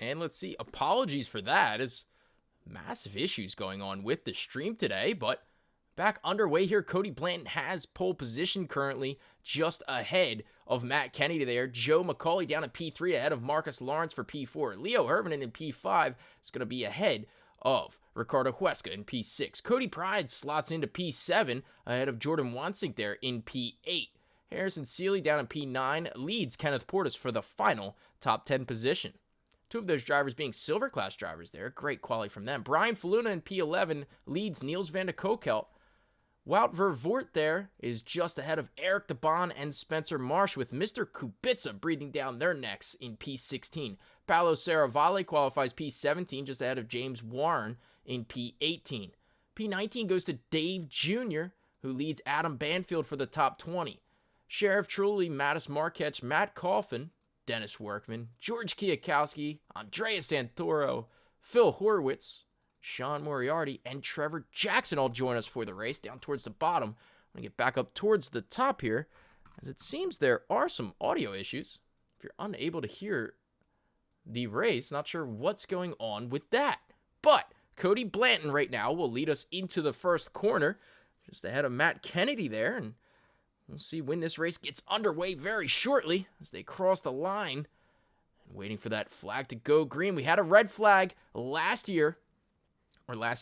And let's see, apologies for that, as massive issues going on with the stream today, but back underway here. Cody Blanton has pole position currently, just ahead of Matt Kennedy there. Joe McCauley down at P3 ahead of Marcus Lawrence for P4. Leo Hervinen in P5 is going to be ahead of Ricardo Huesca in P6. Cody Pride slots into P7 ahead of Jordan Wansink there in P8. Harrison Seeley down in P9 leads Kenneth Portis for the final top 10 position. Two of those drivers being silver class drivers there. Great quality from them. Brian Faluna in P11 leads Niels van de Kokelt. Wout Vervoort there is just ahead of Eric de Bon and Spencer Marsh, with Mr. Kubica breathing down their necks in P16. Paolo Serravalle qualifies P17 just ahead of James Warren in P18. P19 goes to Dave Jr., who leads Adam Banfield for the top 20. Sheriff Trulli, Mattis Marquez, Matt Coffin, Dennis Workman, George Kiyakowski, Andrea Santoro, Phil Horwitz, Sean Moriarty, and Trevor Jackson all join us for the race down towards the bottom. I'm going to get back up towards the top here, as it seems there are some audio issues. If you're unable to hear the race, not sure what's going on with that. But Cody Blanton right now will lead us into the first corner, just ahead of Matt Kennedy there, and we'll see when this race gets underway very shortly as they cross the line. And waiting for that flag to go green. We had a red flag last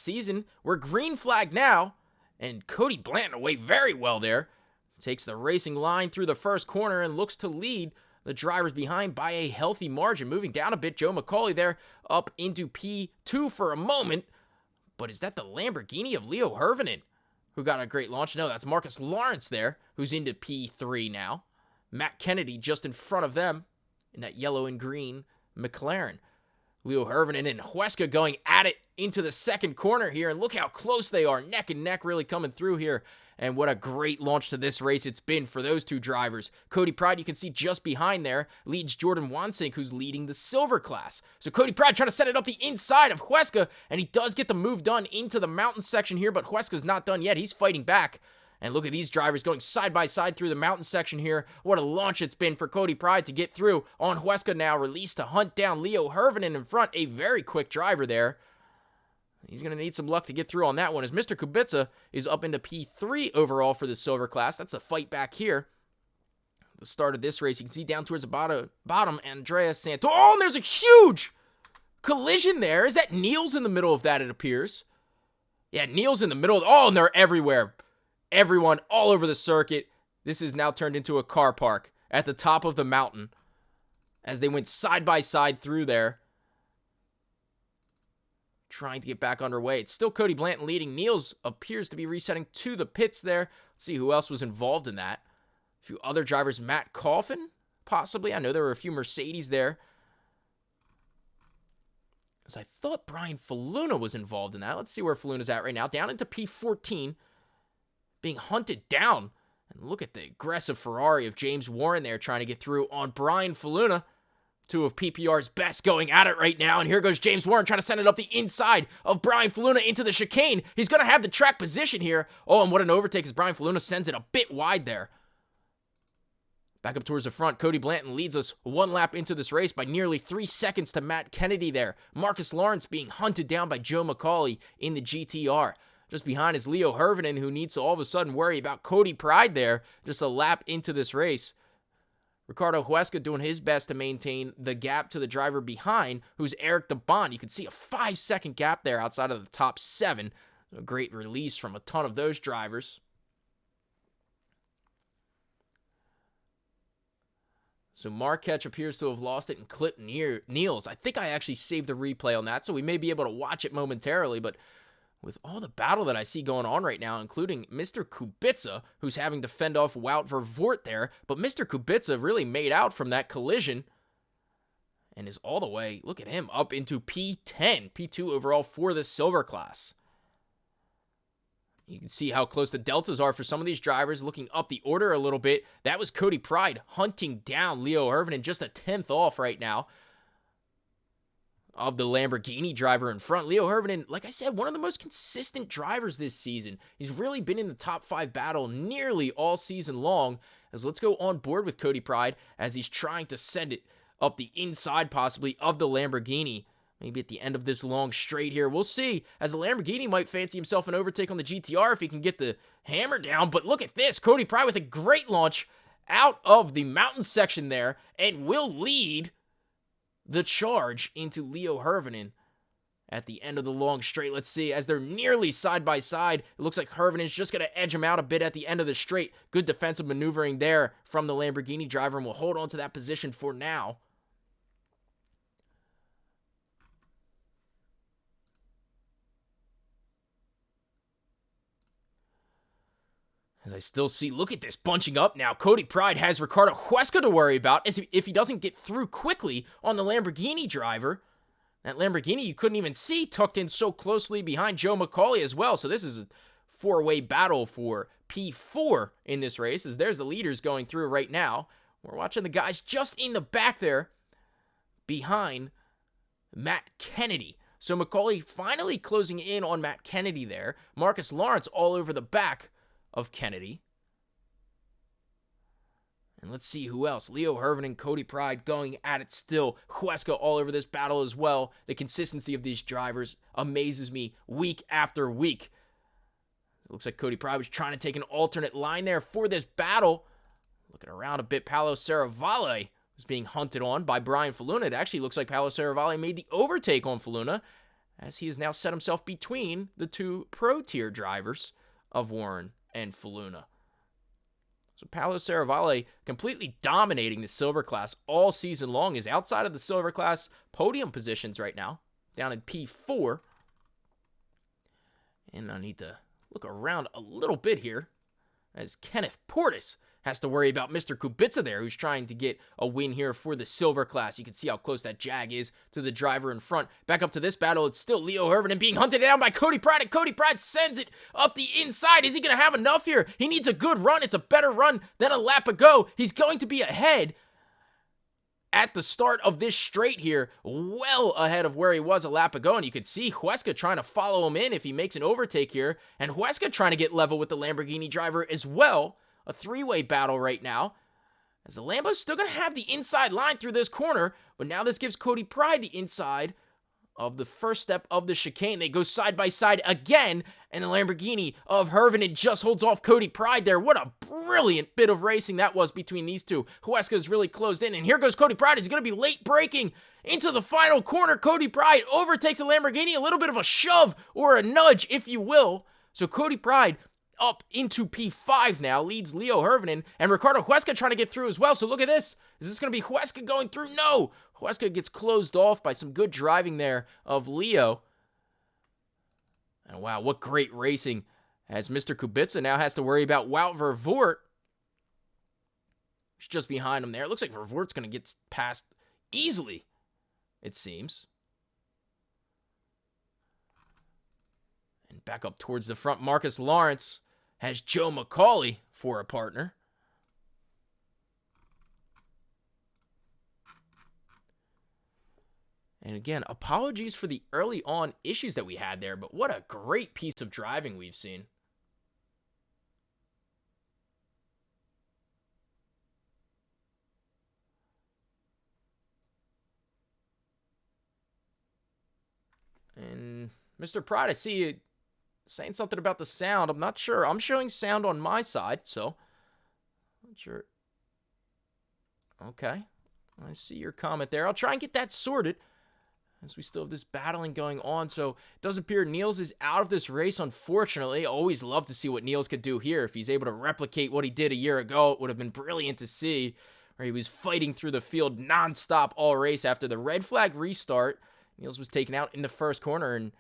season. We're green flag now. And Cody Blanton away very well there. Takes the racing line through the first corner and looks to lead the drivers behind by a healthy margin. Moving down a bit, Joe McCauley there up into P2 for a moment. But is that the Lamborghini of Leo Hervinen, who got a great launch? No, that's Marcus Lawrence there, who's into P3 now. Matt Kennedy just in front of them in that yellow and green McLaren. Leo Hervinen and Huesca going at it into the second corner here, and look how close they are, neck and neck really coming through here. And what a great launch to this race it's been for those two drivers. Cody Pride, you can see just behind there, leads Jordan Wansink, who's leading the silver class. So Cody Pride trying to set it up the inside of Huesca, and he does get the move done into the mountain section here, but Huesca's not done yet. He's fighting back. And look at these drivers going side by side through the mountain section here. What a launch it's been for Cody Pride to get through on Huesca now. Released to hunt down Leo Hervinen in front. A very quick driver there. He's going to need some luck to get through on that one, as Mr. Kubica is up into P3 overall for the silver class. That's a fight back here. The start of this race, you can see down towards the bottom, Andrea Santo. Oh, and there's a huge collision there. Is that Niels in the middle of that, it appears? Yeah, Niels in the middle. Oh, and they're everywhere. Everyone all over the circuit. This is now turned into a car park at the top of the mountain as they went side by side through there, trying to get back underway. It's still Cody Blanton leading. Niels appears to be resetting to the pits there. Let's see who else was involved in that. A few other drivers. Matt Coffin, possibly. I know there were a few Mercedes there, as I thought Brian Faluna was involved in that. Let's see where Faluna's at right now. Down into P14. Being hunted down. And look at the aggressive Ferrari of James Warren there trying to get through on Brian Faluna. Two of PPR's best going at it right now. And here goes James Warren trying to send it up the inside of Brian Faluna into the chicane. He's going to have the track position here. Oh, and what an overtake as Brian Faluna sends it a bit wide there. Back up towards the front, Cody Blanton leads us one lap into this race by nearly 3 seconds to Matt Kennedy there. Marcus Lawrence being hunted down by Joe McCauley in the GTR. Just behind is Leo Hervinen, who needs to all of a sudden worry about Cody Pride there, just a lap into this race. Ricardo Huesca doing his best to maintain the gap to the driver behind, who's Eric de Bon. You can see a 5-second gap there outside of the top 7. A great release from a ton of those drivers. So Marquez appears to have lost it and clipped Niels. I think I actually saved the replay on that, so we may be able to watch it momentarily, but with all the battle that I see going on right now, including Mr. Kubica, who's having to fend off Wout Vervoort there, but Mr. Kubica really made out from that collision and is all the way, look at him, up into P10, P2 overall for the silver class. You can see how close the deltas are for some of these drivers. Looking up the order a little bit, that was Cody Pride hunting down Leo Hervinen, just a 10th off right now of the Lamborghini driver in front. Leo Hervinen, like I said, one of the most consistent drivers this season. He's really been in the top 5 battle nearly all season long. As let's go on board with Cody Pride as he's trying to send it up the inside possibly of the Lamborghini. Maybe at the end of this long straight here. We'll see, as the Lamborghini might fancy himself an overtake on the GTR if he can get the hammer down. But look at this. Cody Pride with a great launch out of the mountain section there and will lead the charge into Leo Hirvonen at the end of the long straight. Let's see, as they're nearly side by side, it looks like Hirvonen's just going to edge him out a bit at the end of the straight. Good defensive maneuvering there from the Lamborghini driver, and will hold on to that position for now. As I still see, look at this bunching up now. Cody Pride has Ricardo Huesca to worry about as if he doesn't get through quickly on the Lamborghini driver. That Lamborghini you couldn't even see tucked in so closely behind Joe McCauley as well. So this is a four-way battle for P4 in this race, as there's the leaders going through right now. We're watching the guys just in the back there behind Matt Kennedy. So McCauley finally closing in on Matt Kennedy there. Marcus Lawrence all over the back of Kennedy. And let's see who else. Leo Hirvonen and Cody Pride going at it still. Huesca all over this battle as well. The consistency of these drivers amazes me week after week. It looks like Cody Pride was trying to take an alternate line there for this battle. Looking around a bit, Paolo Serravalle was being hunted on by Brian Faluna. It actually looks like Paolo Serravalle made the overtake on Faluna, as he has now set himself between the two pro-tier drivers of Warren and Faluna. So Paolo Serravalle completely dominating the silver class all season long, is outside of the silver class podium positions right now, down in P4. And I need to look around a little bit here, as Kenneth Portis has to worry about Mr. Kubica there, who's trying to get a win here for the silver class. You can see how close that jag is to the driver in front. Back up to this battle, it's still Leo Hirvonen being hunted down by Cody Pride, and Cody Pride sends it up the inside. Is he going to have enough here? He needs a good run. It's a better run than a lap ago. He's going to be ahead at the start of this straight here, well ahead of where he was a lap ago, and you can see Huesca trying to follow him in if he makes an overtake here, and Huesca trying to get level with the Lamborghini driver as well. A three-way battle right now, as the Lambo's still going to have the inside line through this corner, but now this gives Cody Pride the inside of the first step of the chicane. They go side by side again, and the Lamborghini of Hirvonen just holds off Cody Pride there. What a brilliant bit of racing that was between these two. Huesca's really closed in, and here goes Cody Pride. He's going to be late braking into the final corner. Cody Pride overtakes the Lamborghini, a little bit of a shove or a nudge, if you will. So Cody Pride up into P5 now, leads Leo Hirvonen, and Ricardo Huesca trying to get through as well. So look at this. Is this going to be Huesca going through? No. Huesca gets closed off by some good driving there of Leo. And wow, what great racing, as Mr. Kubica now has to worry about Wout Vervoort. He's just behind him there. It looks like Vervoort's going to get past easily, it seems. And back up towards the front, Marcus Lawrence has Joe McCauley for a partner. And again, apologies for the early on issues that we had there, but what a great piece of driving we've seen. And Mr. Pride, I see you saying something about the sound. I'm not sure. I'm showing sound on my side, so not sure. Okay. I see your comment there. I'll try and get that sorted, as we still have this battling going on. So it does appear Niels is out of this race, unfortunately. Always love to see what Niels could do here. If he's able to replicate what he did a year ago, it would have been brilliant to see, where he was fighting through the field nonstop all race. After the red flag restart, Niels was taken out in the first corner and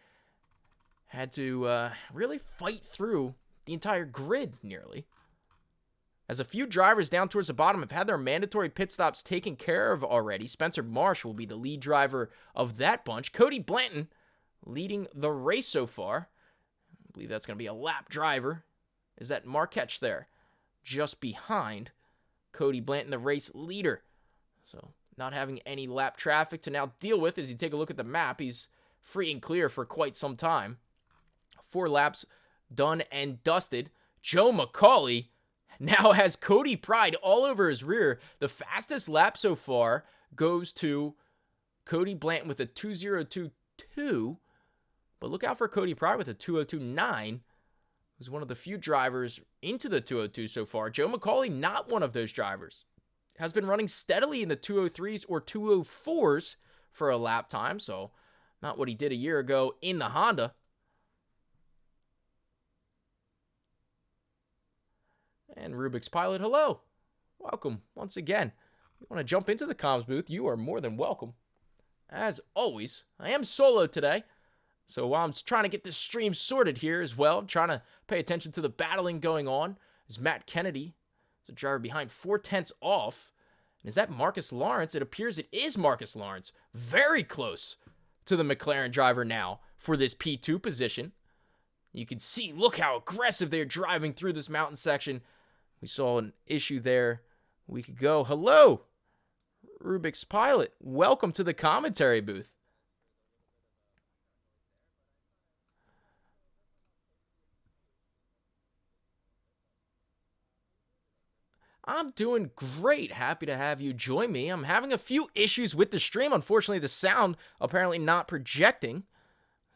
had to really fight through the entire grid nearly. As a few drivers down towards the bottom have had their mandatory pit stops taken care of already. Spencer Marsh will be the lead driver of that bunch. Cody Blanton leading the race so far. I believe that's going to be a lap driver. Is that Marquette there? Just behind Cody Blanton, the race leader. So not having any lap traffic to now deal with. As you take a look at the map, he's free and clear for quite some time. 4 laps done and dusted. Joe McCauley now has Cody Pride all over his rear. The fastest lap so far goes to Cody Blanton with a 2.02.2. But look out for Cody Pride with a 2.02.9. Who's one of the few drivers into the 2.02 so far. Joe McCauley, not one of those drivers. Has been running steadily in the 2.03s or 2.04s for a lap time. So not what he did a year ago in the Honda. And RubiksPilot, hello. Welcome once again. You want to jump into the comms booth, you are more than welcome. As always, I am solo today. So while I'm trying to get this stream sorted here as well, I'm trying to pay attention to the battling going on, is Matt Kennedy, the driver behind 4/10 off. And is that Marcus Lawrence? It appears it is Marcus Lawrence. Very close to the McLaren driver now for this P2 position. You can see, look how aggressive they're driving through this mountain section. We saw an issue there a week ago. Hello, RubiksPilot. Welcome to the commentary booth. I'm doing great. Happy to have you join me. I'm having a few issues with the stream. Unfortunately, the sound apparently not projecting.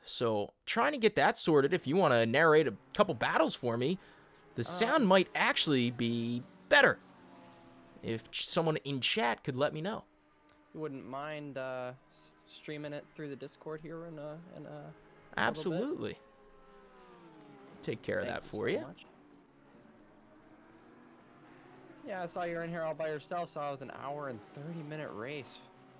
So trying to get that sorted. If you want to narrate a couple battles for me, the sound might actually be better. If someone in chat could let me know. You wouldn't mind streaming it through the Discord here in a Absolutely. Take care of that for you. Yeah, I saw you were in here all by yourself, so I was an hour and 30-minute race.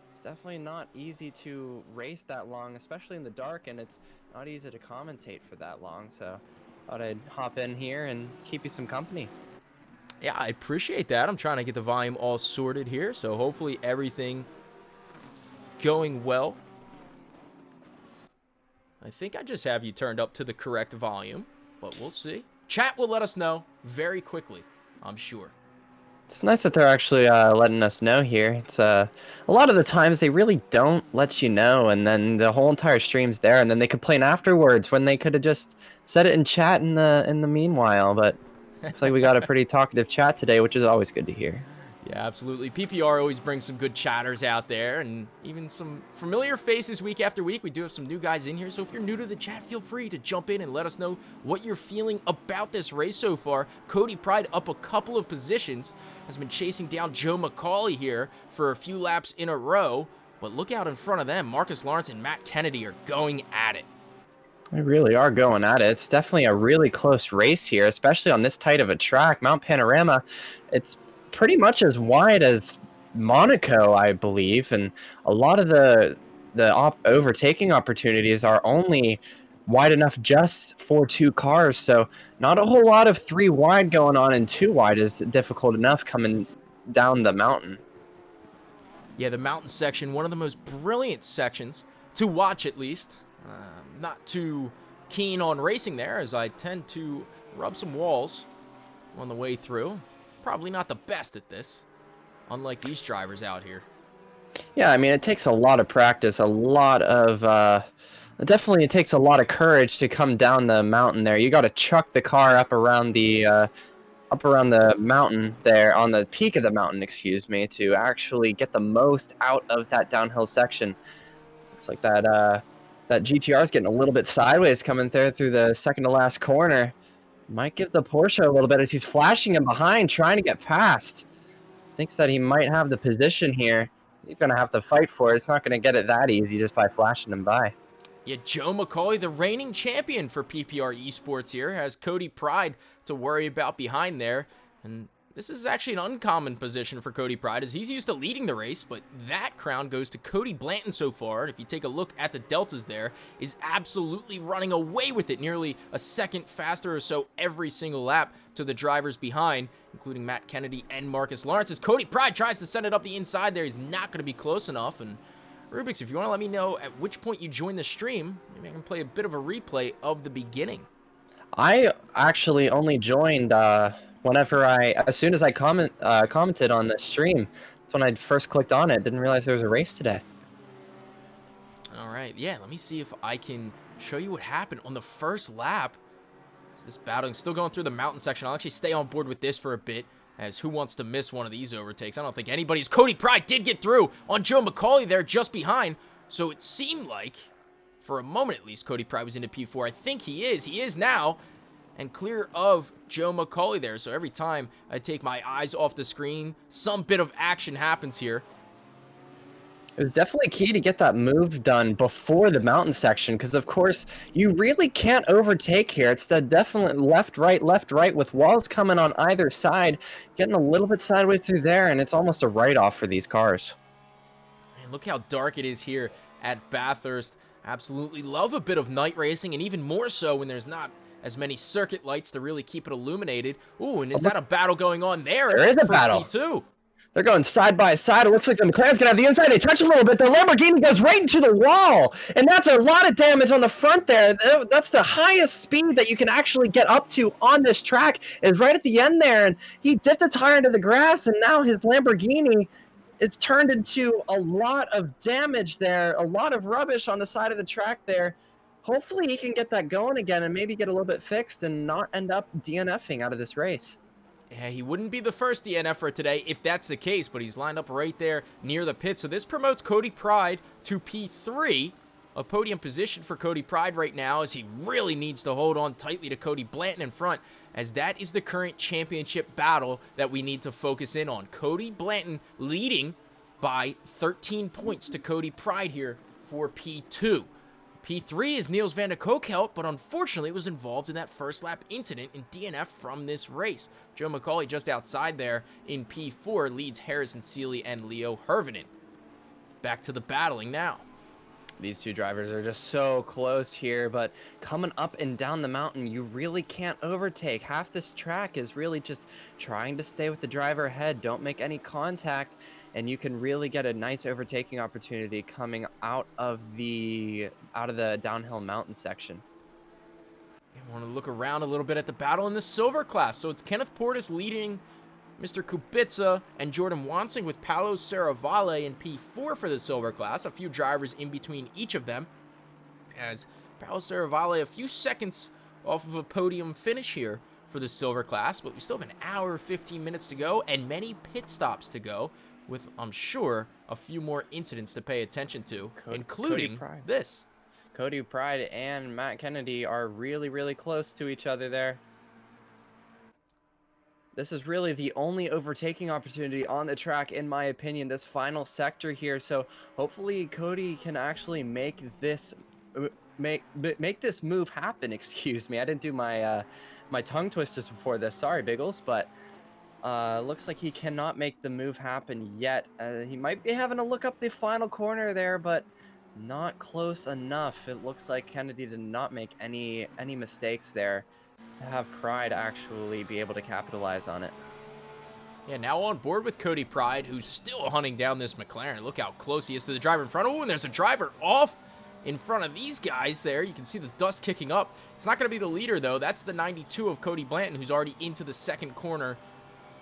It's definitely not easy to race that long, especially in the dark, and it's not easy to commentate for that long, so I thought I'd hop in here and keep you some company. Yeah, I appreciate that. I'm trying to get the volume all sorted here, so hopefully everything going well. I think I just have you turned up to the correct volume, but we'll see. Chat will let us know very quickly, I'm sure. It's nice that they're actually letting us know here. It's a lot of the times they really don't let you know, and then the whole entire stream's there, and then they complain afterwards when they could have just said it in chat in the meanwhile. But looks like we got a pretty talkative chat today, which is always good to hear. Yeah, absolutely. PPR always brings some good chatters out there, and even some familiar faces week after week. We do have some new guys in here, so if you're new to the chat, feel free to jump in and let us know what you're feeling about this race so far. Cody Pride up a couple of positions, has been chasing down Joe McCauley here for a few laps in a row, but look out in front of them. Marcus Lawrence and Matt Kennedy are going at it. They really are going at it. It's definitely a really close race here, especially on this tight of a track. Mount Panorama, it's pretty much as wide as Monaco, I believe, and a lot of the overtaking opportunities are only wide enough just for two cars, so not a whole lot of three wide going on, and two wide is difficult enough coming down the mountain. Yeah, the mountain section, one of the most brilliant sections to watch, at least. Not too keen on racing there, as I tend to rub some walls on the way through. Probably not the best at this, unlike these drivers out here. Yeah, I mean, it takes a lot of practice, a lot of definitely it takes a lot of courage to come down the mountain there. You got to chuck the car up around the mountain there, on the peak of the mountain, excuse me, to actually get the most out of that downhill section. Looks like that GTR is getting a little bit sideways coming there through the second to last corner. Might give the Porsche a little bit as he's flashing him behind, trying to get past. Thinks that he might have the position here. He's going to have to fight for it. It's not going to get it that easy just by flashing him by. Yeah, Joe McCauley, the reigning champion for PPR Esports here, has Cody Pride to worry about behind there. And this is actually an uncommon position for Cody Pride, as he's used to leading the race, but that crown goes to Cody Blanton so far. And if you take a look at the deltas there, is absolutely running away with it, nearly a second faster or so every single lap to the drivers behind, including Matt Kennedy and Marcus Lawrence. As Cody Pride tries to send it up the inside there, he's not going to be close enough. And Rubiks, if you want to let me know at which point you joined the stream, maybe I can play a bit of a replay of the beginning. I actually only joined as soon as I commented on the stream. That's when I first clicked on it. Didn't realize there was a race today. All right, yeah, let me see if I can show you what happened on the first lap. This battle still going through the mountain section. I'll actually stay on board with this for a bit. as who wants to miss one of these overtakes? I don't think anybody's. Cody Pride did get through on Joe McCauley there just behind. So it seemed like, for a moment at least, Cody Pride was into P4. I think he is. He is now. And clear of Joe McCauley there. So every time I take my eyes off the screen, some bit of action happens here. It was definitely key to get that move done before the mountain section, because of course you really can't overtake here. It's the definite left, right, with walls coming on either side, getting a little bit sideways through there, and it's almost a write-off for these cars. And look how dark it is here at Bathurst. Absolutely love a bit of night racing, and even more so when there's not as many circuit lights to really keep it illuminated. Ooh, and is that a battle going on there? There is a battle. P2? They're going side by side. It looks like the McLaren's going to have the inside. They touch a little bit. The Lamborghini goes right into the wall. And that's a lot of damage on the front there. That's the highest speed that you can actually get up to on this track. Is right at the end there. And he dipped a tire into the grass. And now his Lamborghini, it's turned into a lot of damage there. A lot of rubbish on the side of the track there. Hopefully he can get that going again and maybe get a little bit fixed and not end up DNFing out of this race. Yeah, he wouldn't be the first DNFer today if that's the case, but he's lined up right there near the pit. So this promotes Cody Pride to P3, a podium position for Cody Pride right now, as he really needs to hold on tightly to Cody Blanton in front, as that is the current championship battle that we need to focus in on. Cody Blanton leading by 13 points to Cody Pride here for P2. P3 is Niels van der Kokelt, but unfortunately was involved in that first lap incident and DNF from this race. Joe McCauley just outside there in P4 leads Harrison Seeley and Leo Hervinen. Back to the battling now. These two drivers are just so close here, but coming up and down the mountain, you really can't overtake. Half this track is really just trying to stay with the driver ahead, don't make any contact, and you can really get a nice overtaking opportunity coming out of the downhill mountain section. I want to look around a little bit at the battle in the silver class. So it's Kenneth Portis leading Mr. Kubica and Jordan Wansing with Paolo Serravalle in P4 for the silver class. A few drivers in between each of them, as Paolo Serravalle a few seconds off of a podium finish here for the silver class, but we still have an hour, 15 minutes to go and many pit stops to go, with, I'm sure, a few more incidents to pay attention to, including this. Cody Pride and Matt Kennedy are really, really close to each other there. This is really the only overtaking opportunity on the track, in my opinion, this final sector here. So hopefully Cody can actually make this move happen. Excuse me, I didn't do my my tongue twisters before this. Sorry, Biggles, but looks like he cannot make the move happen yet. He might be having to look up the final corner there, but not close enough. It looks like Kennedy did not make any mistakes there to have Pride actually be able to capitalize on it. Yeah, now on board with Cody Pride, who's still hunting down this McLaren. Look how close he is to the driver in front. Oh, and there's a driver off in front of these guys there. You can see the dust kicking up. It's not going to be the leader, though. That's the 92 of Cody Blanton, who's already into the second corner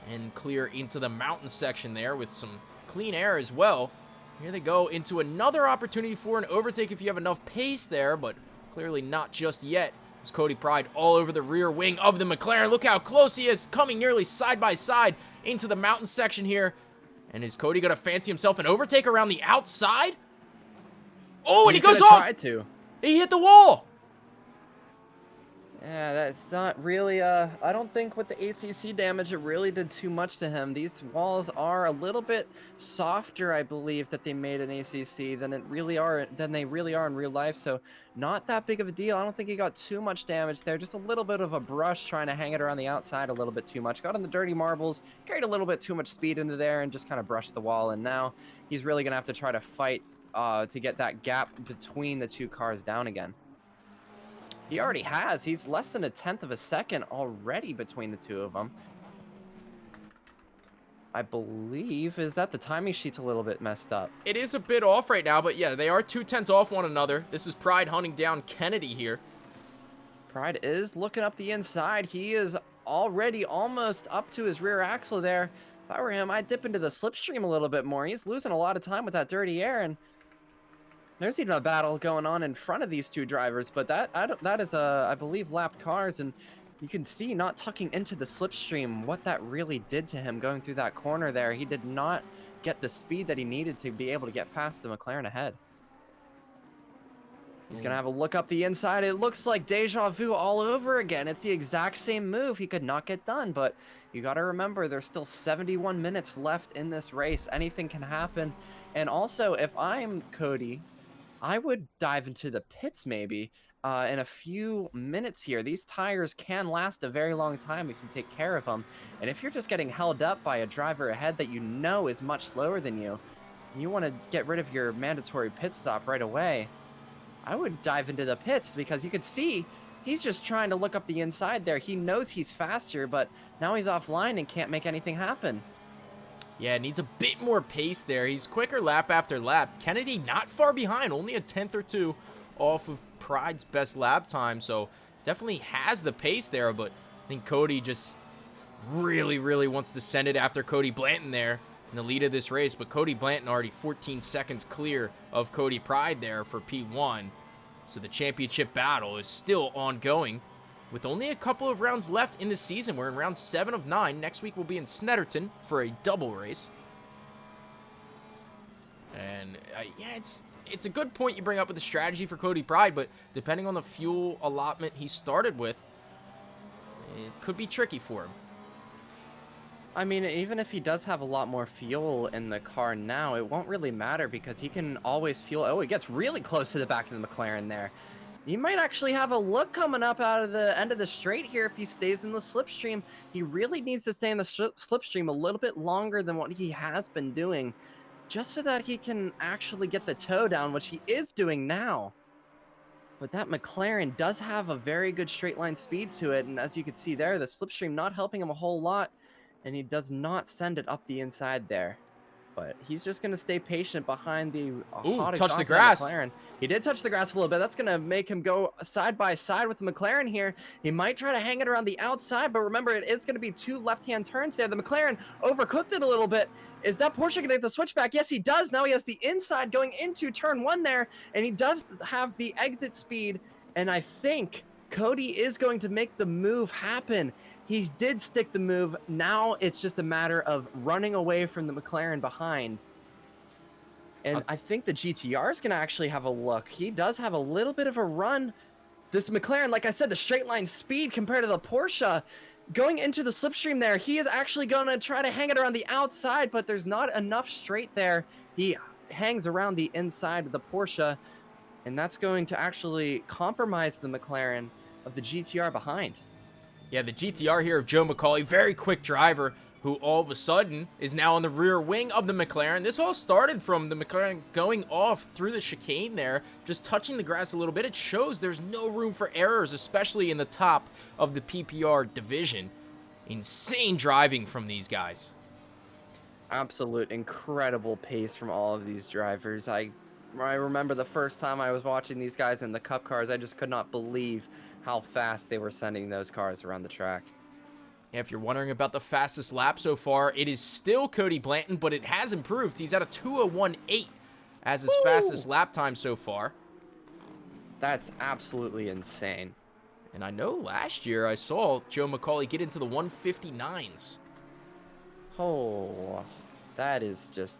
and clear into the mountain section there with some clean air as well. Here they go into another opportunity for an overtake if you have enough pace there, but clearly not just yet. It's Cody Pride all over the rear wing of the McLaren. Look how close he is, coming nearly side by side into the mountain section here. And is Cody going to fancy himself an overtake around the outside? Oh, and he goes off! He hit the wall! Yeah, that's not really, I don't think with the ACC damage, it really did too much to him. These walls are a little bit softer, I believe, that they made in ACC than they really are in real life, so not that big of a deal. I don't think he got too much damage there, just a little bit of a brush trying to hang it around the outside a little bit too much. Got on the dirty marbles, carried a little bit too much speed into there, and just kind of brushed the wall, and now he's really going to have to try to fight to get that gap between the two cars down again. He already has. He's less than 1/10 of a second already between the two of them. I believe, is that the timing sheet's a little bit messed up? It is a bit off right now, but yeah, they are 2/10 off one another. This is Pride hunting down Kennedy here. Pride is looking up the inside. He is already almost up to his rear axle there. If I were him, I'd dip into the slipstream a little bit more. He's losing a lot of time with that dirty air, and there's even a battle going on in front of these two drivers, but that is, I believe, lapped cars, and You can see not tucking into the slipstream what that really did to him going through that corner there. He did not get the speed that he needed to be able to get past the McLaren ahead. He's going to have a look up the inside. It looks like deja vu all over again. It's the exact same move he could not get done, but you got to remember there's still 71 minutes left in this race. Anything can happen. And also, if I'm Cody, I would dive into the pits maybe in a few minutes here. These tires can last a very long time if you take care of them. And if you're just getting held up by a driver ahead that you know is much slower than you, and you want to get rid of your mandatory pit stop right away, I would dive into the pits because you could see he's just trying to look up the inside there. He knows he's faster, but now he's offline and can't make anything happen. Yeah, needs a bit more pace there. He's quicker lap after lap. Kennedy not far behind, only a tenth or two off of Pride's best lap time, so definitely has the pace there, but I think Cody just really, really wants to send it after Cody Blanton there in the lead of this race, but Cody Blanton already 14 seconds clear of Cody Pride there for P1, so the championship battle is still ongoing with only a couple of rounds left in the season. We're in round 7 of 9. Next week we'll be in Snetterton for a double race. And yeah, it's a good point you bring up with the strategy for Cody Pride, but depending on the fuel allotment he started with, it could be tricky for him. I mean, even if he does have a lot more fuel in the car now, it won't really matter because he can always fuel. Oh, he gets really close to the back of the McLaren there. He might actually have a look coming up out of the end of the straight here if he stays in the slipstream. He really needs to stay in the slipstream a little bit longer than what he has been doing, just so that he can actually get the toe down, which he is doing now. But that McLaren does have a very good straight line speed to it, and as you can see there, the slipstream not helping him a whole lot, and he does not send it up the inside there. But he's just going to stay patient behind the hot touch the exhaust grass. McLaren. He did touch the grass a little bit. That's going to make him go side by side with the McLaren here. He might try to hang it around the outside, but remember, it is going to be 2 left-hand turns there. The McLaren overcooked it a little bit. Is that Porsche going to get the switchback? Yes, he does. Now he has the inside going into turn 1 there, and he does have the exit speed. And I think Cody is going to make the move happen. He did stick the move. Now it's just a matter of running away from the McLaren behind. And I think the GTR is going to actually have a look. He does have a little bit of a run. This McLaren, like I said, the straight line speed compared to the Porsche, going into the slipstream there, he is actually going to try to hang it around the outside, but there's not enough straight there. He hangs around the inside of the Porsche, and that's going to actually compromise the McLaren of the GTR behind. Yeah, the GTR here of Joe McCauley, very quick driver, who all of a sudden is now on the rear wing of the McLaren. This all started from the McLaren going off through the chicane there, just touching the grass a little bit. It shows there's no room for errors, especially in the top of the PPR division. Insane driving from these guys. Absolute incredible pace from all of these drivers. I remember the first time I was watching these guys in the Cup cars, I just could not believe how fast they were sending those cars around the track. Yeah, if you're wondering about the fastest lap so far, it is still Cody Blanton, but it has improved. He's at a 2:01.8 as his fastest lap time so far. That's absolutely insane. And I know last year I saw Joe McCauley get into the 159s. Oh, that is just...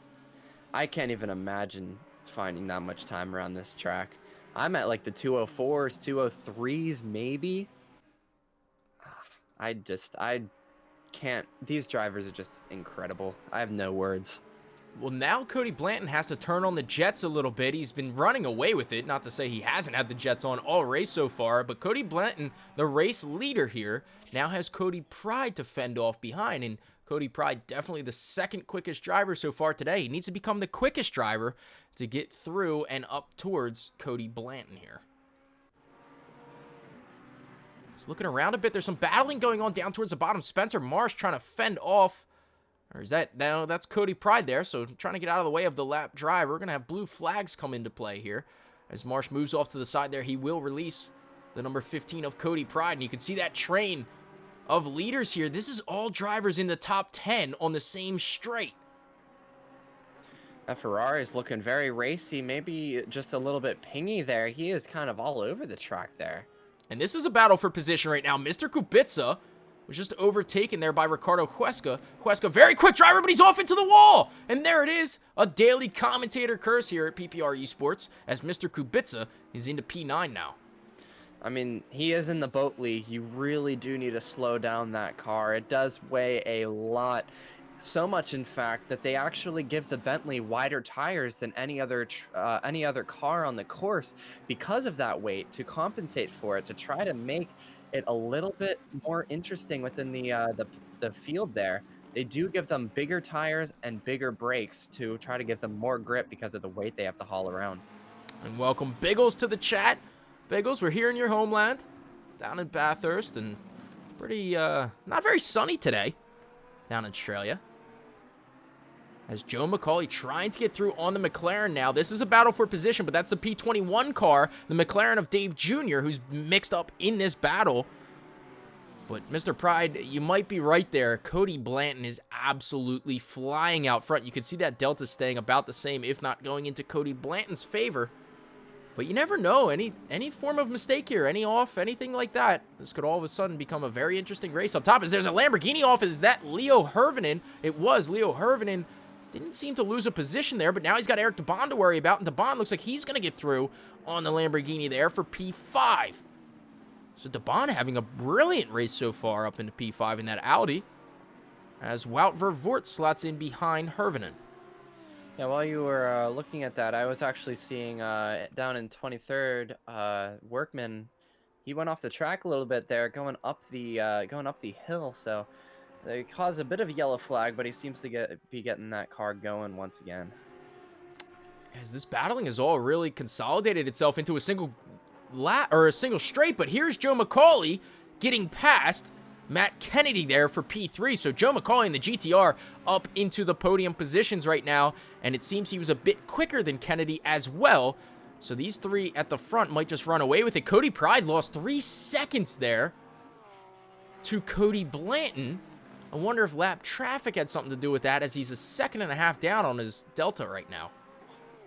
I can't even imagine finding that much time around this track. I'm at like the 204s, 203s, maybe. I can't. These drivers are just incredible. I have no words. Well, now Cody Blanton has to turn on the jets a little bit. He's been running away with it. Not to say he hasn't had the jets on all race so far, but Cody Blanton, the race leader here, now has Cody Pride to fend off behind. And Cody Pride, definitely the second quickest driver so far today. He needs to become the quickest driver to get through and up towards Cody Blanton here. Just looking around a bit, there's some battling going on down towards the bottom. Spencer Marsh trying to fend off, or is that, no, that's Cody Pride there, so trying to get out of the way of the lap driver. We're going to have blue flags come into play here. As Marsh moves off to the side there, he will release the number 15 of Cody Pride, and you can see that train of leaders here. This is all drivers in the top 10 on the same straight. That Ferrari is looking very racy, maybe just a little bit pingy there. He is kind of all over the track there. And this is a battle for position right now. Mr. Kubica was just overtaken there by Ricardo Huesca. Huesca, very quick driver, but he's off into the wall. And there it is, a daily commentator curse here at PPR Esports, as Mr. Kubica is into P9 now. I mean, he is in the boat league. You really do need to slow down that car. It does weigh a lot. So much, in fact, that they actually give the Bentley wider tires than any other car on the course because of that weight, to compensate for it, to try to make it a little bit more interesting within the field there. They do give them bigger tires and bigger brakes to try to give them more grip because of the weight they have to haul around. And welcome Biggles to the chat. Biggles, we're here in your homeland, down in Bathurst, and pretty, not very sunny today down in Australia. As Joe McCauley trying to get through on the McLaren now. This is a battle for position, but that's the P21 car, the McLaren of Dave Jr., who's mixed up in this battle. But Mr. Pride, you might be right there. Cody Blanton is absolutely flying out front. You can see that Delta staying about the same, if not going into Cody Blanton's favor. But you never know. Any form of mistake here, any off, anything like that, this could all of a sudden become a very interesting race. Up top is there's a Lamborghini off. Is that Leo Hervinen? It was Leo Hervinen. Didn't seem to lose a position there, but now he's got Eric DeBond to worry about, and DeBond looks like he's going to get through on the Lamborghini there for P5. So DeBond having a brilliant race so far up into P5 in that Audi, as Wout Vervoort slots in behind Hervinen. Yeah, while you were looking at that, I was actually seeing down in 23rd, Workman. He went off the track a little bit there, going up the hill. So they caused a bit of a yellow flag, but he seems to be getting that car going once again. As this battling has all really consolidated itself into a single lap or a single straight, but here's Joe McCauley getting past Matt Kennedy there for P3. So Joe McCauley in the GTR up into the podium positions right now, and it seems he was a bit quicker than Kennedy as well. So these three at the front might just run away with it. Cody Pride lost 3 seconds there to Cody Blanton. I wonder if lap traffic had something to do with that, as he's a 1.5 seconds down on his Delta right now.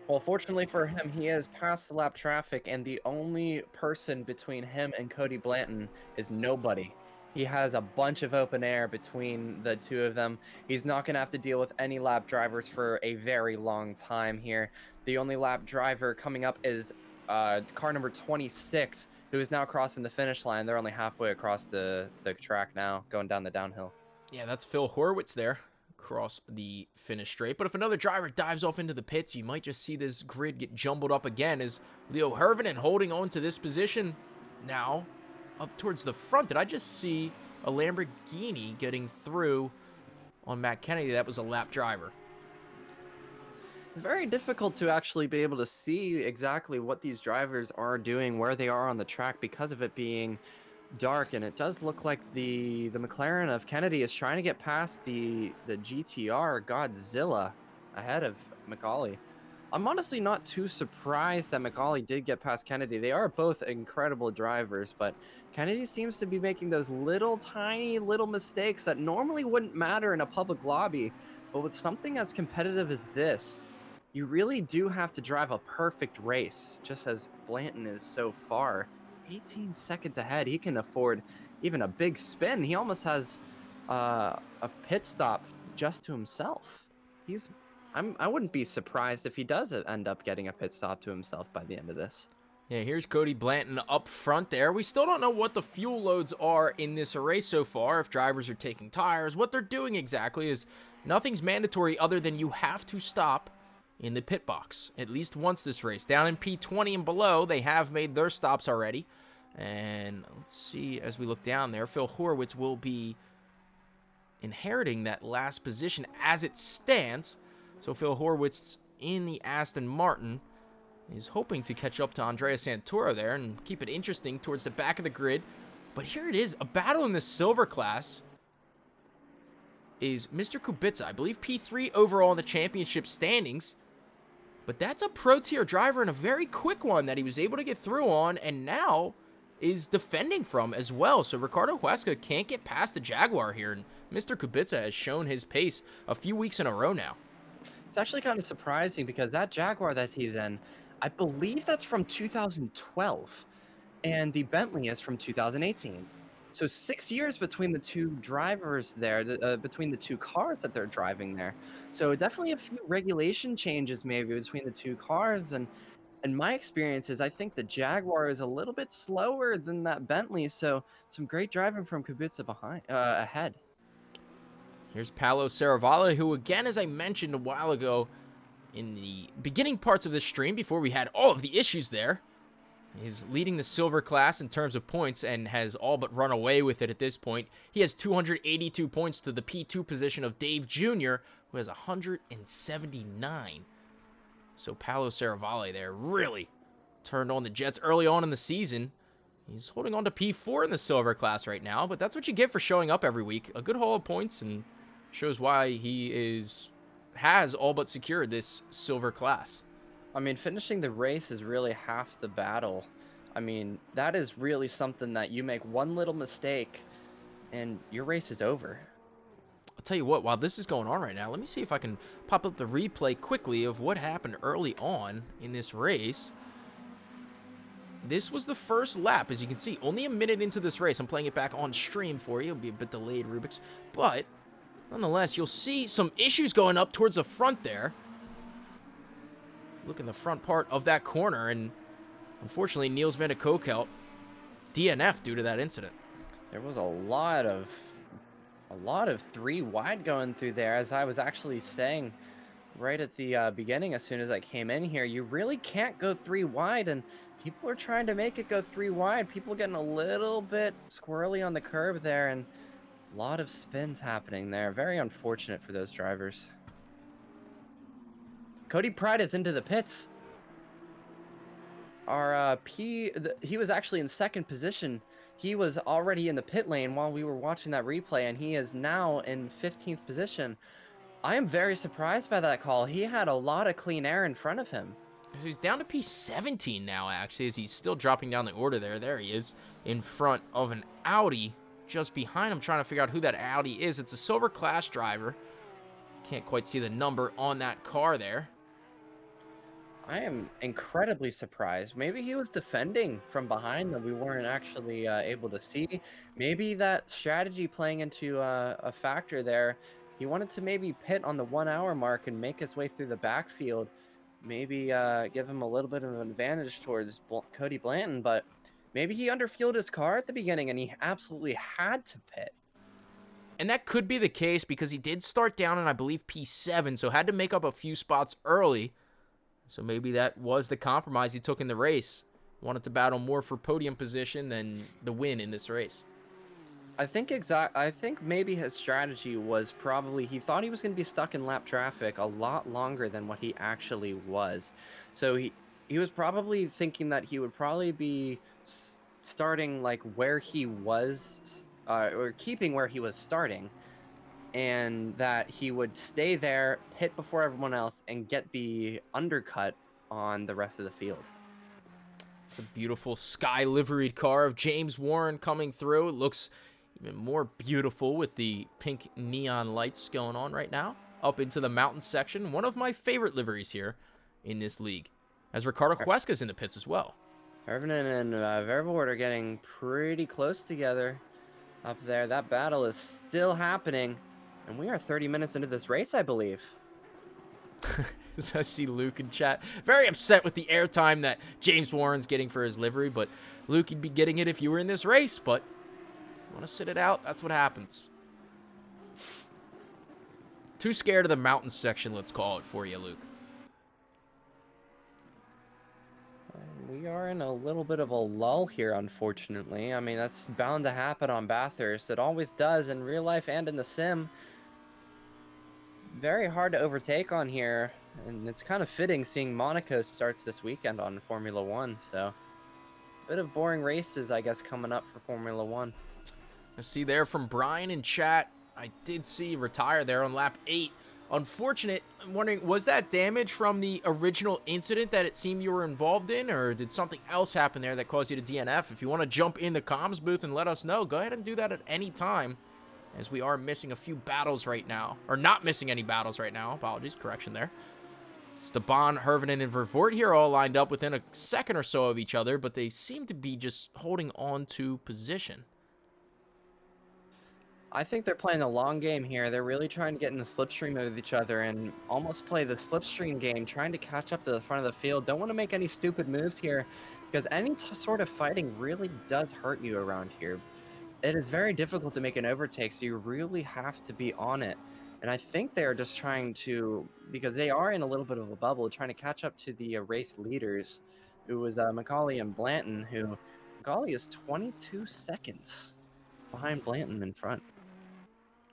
Well, fortunately for him, he has passed the lap traffic, and the only person between him and Cody Blanton is nobody. He has a bunch of open air between the two of them. He's not going to have to deal with any lap drivers for a very long time here. The only lap driver coming up is car number 26, who is now crossing the finish line. They're only halfway across the track now, going down the downhill. Yeah, that's Phil Horwitz there, across the finish straight. But if another driver dives off into the pits, you might just see this grid get jumbled up again, as Leo Hervinen holding on to this position now up towards the front. Did I just see a Lamborghini getting through on Matt Kennedy? That was a lap driver. It's very difficult to actually be able to see exactly what these drivers are doing, where they are on the track, because of it being dark. And it does look like the McLaren of Kennedy is trying to get past the GTR Godzilla ahead of McCauley. I'm honestly not too surprised that McCauley did get past Kennedy. They are both incredible drivers, but Kennedy seems to be making those tiny little mistakes that normally wouldn't matter in a public lobby. But with something as competitive as this, you really do have to drive a perfect race, just as Blanton is so far. 18 seconds ahead. He can afford even a big spin. He almost has a pit stop just to himself. I wouldn't be surprised if he does end up getting a pit stop to himself by the end of this. Yeah, here's Cody Blanton up front there. We still don't know what the fuel loads are in this race so far, if drivers are taking tires. What they're doing exactly is nothing's mandatory other than you have to stop in the pit box at least once this race. Down in P20 and below, they have made their stops already. And let's see, as we look down there, Phil Horwitz will be inheriting that last position as it stands. So Phil Horwitz in the Aston Martin is hoping to catch up to Andrea Santoro there and keep it interesting towards the back of the grid. But here it is, a battle in the silver class is Mr. Kubica. I believe P3 overall in the championship standings. But that's a pro tier driver and a very quick one that he was able to get through on, and now is defending from as well. So Ricardo Huesca can't get past the Jaguar here, and Mr. Kubica has shown his pace a few weeks in a row now. It's actually kind of surprising because that Jaguar that he's in, I believe that's from 2012. and the Bentley is from 2018. So 6 years between the two drivers there, between the two cars that they're driving there. So definitely a few regulation changes maybe between the two cars, and my experience is I think the Jaguar is a little bit slower than that Bentley, so some great driving from Kubica ahead. Here's Paolo Saravale, who again, as I mentioned a while ago in the beginning parts of this stream, before we had all of the issues there, he's leading the silver class in terms of points and has all but run away with it at this point. He has 282 points to the P2 position of Dave Jr., who has 179. So Paolo Saravale there really turned on the Jets early on in the season. He's holding on to P4 in the silver class right now, but that's what you get for showing up every week. A good haul of points, and shows why he has all but secured this silver class. I mean, finishing the race is really half the battle. I mean, that is really something that you make one little mistake and your race is over. I'll tell you what, while this is going on right now, let me see if I can pop up the replay quickly of what happened early on in this race. This was the first lap, as you can see, only a minute into this race. I'm playing it back on stream for you. It'll be a bit delayed, Rubiks, but nonetheless, you'll see some issues going up towards the front there. Look in the front part of that corner, and unfortunately, Niels van de Kokelt DNF due to that incident. There was a lot of 3 wide going through there, as I was actually saying right at the beginning as soon as I came in here. You really can't go 3 wide, and people are trying to make it go 3 wide. People getting a little bit squirrely on the curb there, and a lot of spins happening there. Very unfortunate for those drivers. Cody Pride is into the pits. Our he was actually in second position. He was already in the pit lane while we were watching that replay, and he is now in 15th position. I am very surprised by that call. He had a lot of clean air in front of him. So he's down to P17 now, actually, as he's still dropping down the order there. There he is, in front of an Audi just behind him, trying to figure out who that Audi is. It's a silver class driver. Can't quite see the number on that car there. I am incredibly surprised. Maybe he was defending from behind that we weren't actually able to see. Maybe that strategy playing into a factor there. He wanted to maybe pit on the 1 hour mark and make his way through the backfield. Maybe give him a little bit of an advantage towards Cody Blanton, but maybe he underfueled his car at the beginning and he absolutely had to pit. And that could be the case because he did start down in, I believe, P7, so had to make up a few spots early. So maybe that was the compromise he took in the race. Wanted to battle more for podium position than the win in this race. I think maybe his strategy was probably he thought he was going to be stuck in lap traffic a lot longer than what he actually was. So he was probably thinking that he would probably be starting like where he was or keeping where he was starting, and that he would stay there, pit before everyone else, and get the undercut on the rest of the field. It's a beautiful sky liveried car of James Warren coming through. It looks even more beautiful with the pink neon lights going on right now. Up into the mountain section. One of my favorite liveries here in this league. As Ricardo Cuesca's in the pits as well. Irvin and Vervoort are getting pretty close together up there. That battle is still happening. And we are 30 minutes into this race, I believe. I see Luke in chat. Very upset with the airtime that James Warren's getting for his livery. But Luke, you'd be getting it if you were in this race. But you want to sit it out? That's what happens. Too scared of the mountain section, let's call it for you, Luke. We are in a little bit of a lull here, unfortunately. I mean, that's bound to happen on Bathurst. It always does in real life and in the sim. Very hard to overtake on here, and it's kind of fitting seeing Monaco starts this weekend on Formula 1, so a bit of boring races, I guess, coming up for Formula 1. I see there from Brian in chat, I did see retire there on lap 8. Unfortunate. I'm wondering, was that damage from the original incident that it seemed you were involved in, or did something else happen there that caused you to DNF? If you want to jump in the comms booth and let us know, go ahead and do that at any time, as we are missing a few battles right now. Or not missing any battles right now. Apologies, correction there. Staban, Hervinen, and Vervoort here all lined up within a second or so of each other, but they seem to be just holding on to position. I think they're playing a long game here. They're really trying to get in the slipstream with each other and almost play the slipstream game, trying to catch up to the front of the field. Don't want to make any stupid moves here because any sort of fighting really does hurt you around here. It is very difficult to make an overtake, so you really have to be on it. And I think they're just trying to, because they are in a little bit of a bubble, trying to catch up to the race leaders, who was Macaulay and Blanton, who Macaulay is 22 seconds behind Blanton in front.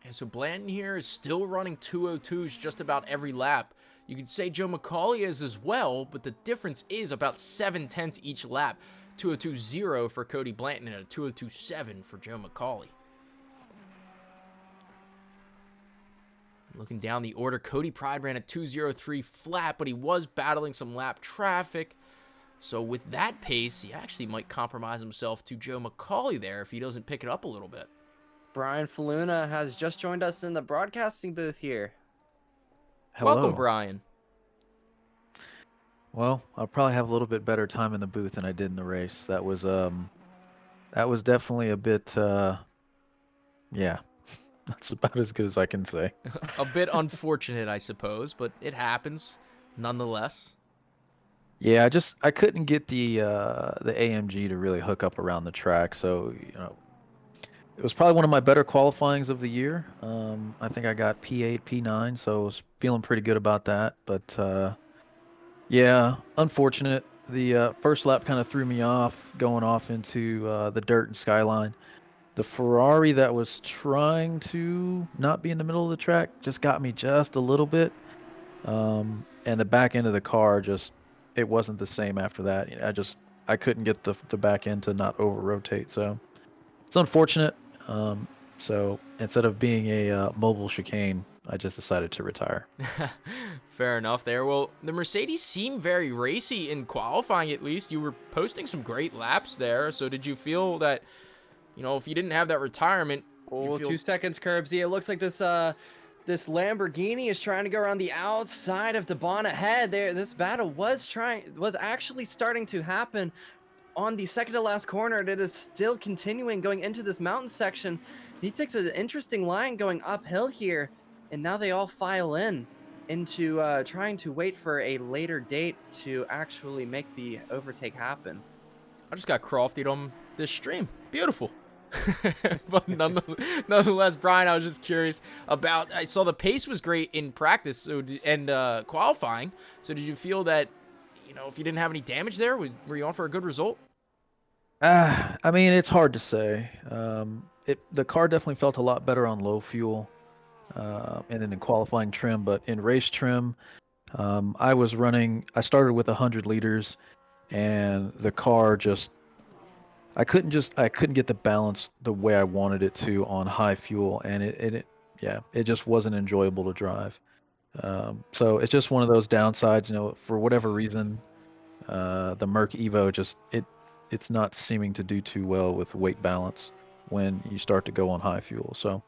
And so Blanton here is still running 202s just about every lap. You could say Joe Macaulay is as well, but the difference is about 7/10 each lap. 202.0 for Cody Blanton and a 202.7 for Joe Macaulay. Looking down the order, Cody Pride ran a 2:03 flat, but he was battling some lap traffic. So with that pace, he actually might compromise himself to Joe Macaulay there if he doesn't pick it up a little bit. Brian Faluna has just joined us in the broadcasting booth here. Hello. Welcome, Brian. Well, I'll probably have a little bit better time in the booth than I did in the race. That was definitely a bit yeah. That's about as good as I can say. A bit unfortunate, I suppose, but it happens nonetheless. Yeah, I couldn't get the AMG to really hook up around the track, so it was probably one of my better qualifyings of the year. I think I got P8, P9, so I was feeling pretty good about that. But yeah, unfortunate. The first lap kind of threw me off, going off into the dirt and skyline. The Ferrari that was trying to not be in the middle of the track just got me just a little bit. And the back end of the car it wasn't the same after that. I couldn't get the back end to not over rotate. So it's unfortunate. So instead of being a mobile chicane, I just decided to retire. Fair enough there. Well, the Mercedes seemed very racy in qualifying, at least. You were posting some great laps there. So did you feel that, if you didn't have that retirement... Oh, 2 seconds, Curbsy. It looks like this Lamborghini is trying to go around the outside of Debon ahead. This battle was actually starting to happen on the second to last corner, and it is still continuing going into this mountain section. He takes an interesting line going uphill here, and now they all file into trying to wait for a later date to actually make the overtake happen. I just got Crofted on this stream. Beautiful. But nonetheless, Brian, I was just curious about, I saw the pace was great in practice and qualifying. So did you feel that, if you didn't have any damage there, were you on for a good result? I mean, it's hard to say. The car definitely felt a lot better on low fuel, and in qualifying trim, but in race trim, I started with 100 liters, and the car I couldn't get the balance the way I wanted it to on high fuel, and it just wasn't enjoyable to drive. So it's just one of those downsides, for whatever reason, the Merc Evo it's not seeming to do too well with weight balance when you start to go on high fuel. So,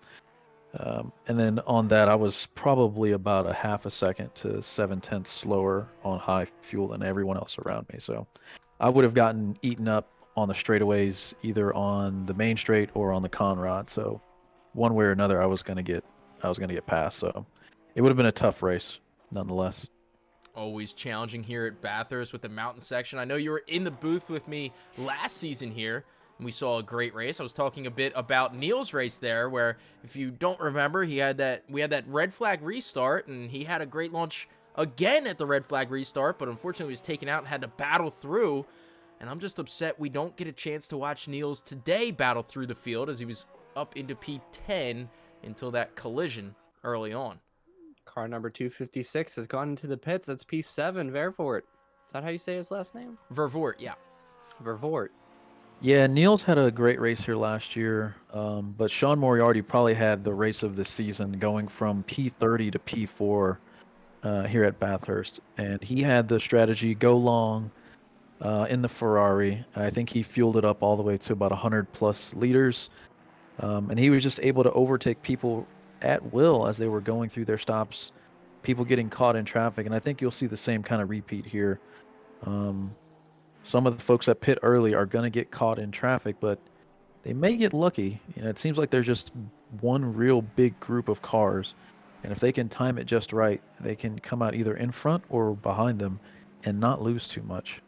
and then on that, I was probably about a half a second to 7/10 slower on high fuel than everyone else around me. So I would have gotten eaten up on the straightaways, either on the main straight or on the Conrad. So one way or another, I was gonna get past. So it would have been a tough race, nonetheless. Always challenging here at Bathurst with the mountain section. I know you were in the booth with me last season here, and we saw a great race. I was talking a bit about Neil's race there, where if you don't remember, we had that red flag restart, and he had a great launch again at the red flag restart, but unfortunately was taken out and had to battle through. And I'm just upset we don't get a chance to watch Niels today battle through the field, as he was up into P10 until that collision early on. Car number 256 has gone into the pits. That's P7, Vervoort. Is that how you say his last name? Vervoort, yeah. Vervoort. Yeah, Niels had a great race here last year, but Sean Moriarty probably had the race of the season, going from P30 to P4 here at Bathurst. And he had the strategy go long in the Ferrari. I think he fueled it up all the way to about 100 plus liters. And he was just able to overtake people at will as they were going through their stops. people getting caught in traffic, and I think you'll see the same kind of repeat here. Um, some of the folks that pit early are going to get caught in traffic, but they may get lucky. It seems like there's just one real big group of cars, and if they can time it just right, they can come out either in front or behind them and not lose too much.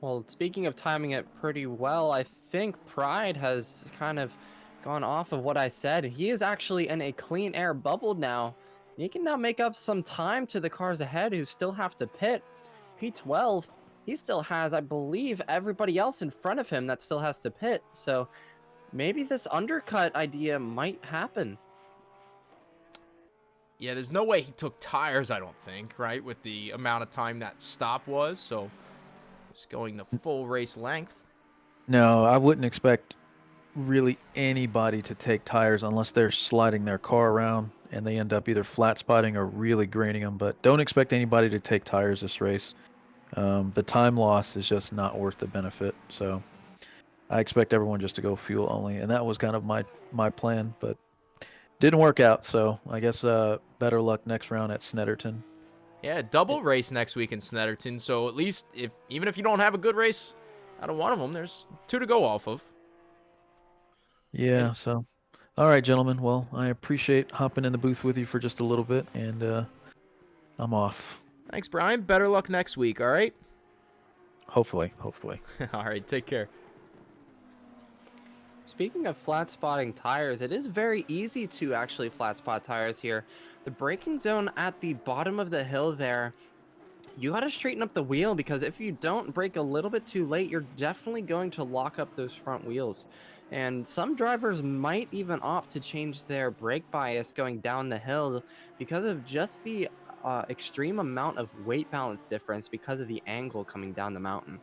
Well, speaking of timing it pretty well, I think Pride has kind of gone off of what I said. He is actually in a clean air bubble now. He can now make up some time to the cars ahead who still have to pit. P12, he still has, I believe, everybody else in front of him that still has to pit. So maybe this undercut idea might happen. Yeah, there's no way he took tires, I don't think, right? With the amount of time that stop was. So it's going the full race length. No, I wouldn't expect really anybody to take tires unless they're sliding their car around and they end up either flat spotting or really graining them. But don't expect anybody to take tires this race. The time loss is just not worth the benefit. So I expect everyone just to go fuel only, and that was kind of my plan, but didn't work out. So I guess better luck next round at Snetterton. Yeah, double race next week in Snetterton. So at least even if you don't have a good race out of one of them, there's 2 to go off of. Yeah. So all right, gentlemen. Well, I appreciate hopping in the booth with you for just a little bit, and I'm off. Thanks, Brian. Better luck next week, all right? Hopefully. All right, take care. Speaking of flat spotting tires, it is very easy to actually flat spot tires here. The braking zone at the bottom of the hill there, you got to straighten up the wheel, because if you don't brake a little bit too late, you're definitely going to lock up those front wheels. And some drivers might even opt to change their brake bias going down the hill because of just the extreme amount of weight balance difference because of the angle coming down the mountain.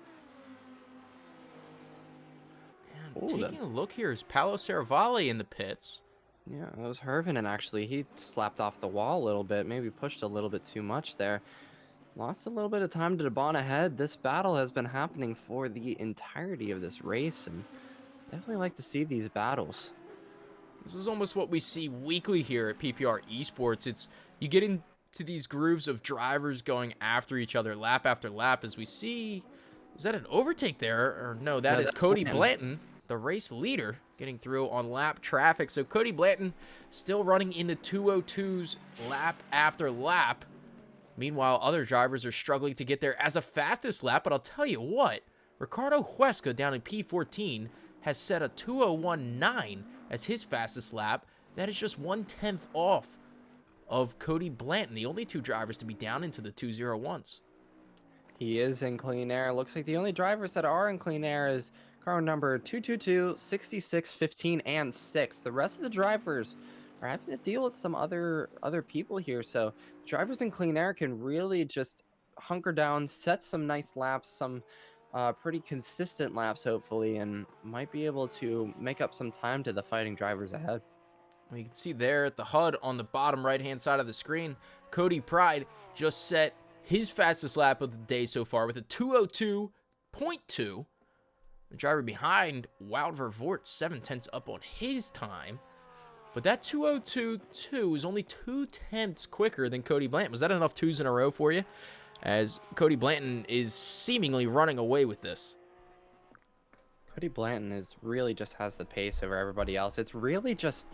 Man, taking a look here is Paolo Serravalle in the pits. Yeah, that was Hervinen actually. He slapped off the wall a little bit, maybe pushed a little bit too much there. Lost a little bit of time to Debon ahead. This battle has been happening for the entirety of this race, and definitely like to see these battles. This is almost what we see weekly here at PPR Esports. It's you get into these grooves of drivers going after each other lap after lap, as we see. Is that an overtake there? Or no, that is Cody Blanton, the race leader, getting through on lap traffic. So Cody Blanton still running in the 202s lap after lap. Meanwhile, other drivers are struggling to get there as a fastest lap. But I'll tell you what, Ricardo Huesca down in P14 has set a 201.9 as his fastest lap. That is just 1/10 off of Cody Blanton, the only 2 drivers to be down into the 201s. He is in clean air. Looks like the only drivers that are in clean air is car number 222, 66, 15, and 6. The rest of the drivers are having to deal with some other people here. So drivers in clean air can really just hunker down, set some nice laps, some pretty consistent laps, hopefully, and might be able to make up some time to the fighting drivers ahead. Well, you can see there at the HUD on the bottom right-hand side of the screen, Cody Pride just set his fastest lap of the day so far with a 202.2. The driver behind, Wout Vervoort, 7/10 up on his time. But that 202.2 is only 2/10 quicker than Cody Blanton. Was that enough 2s in a row for you? As Cody Blanton is seemingly running away with this. Cody Blanton really just has the pace over everybody else. It's really just,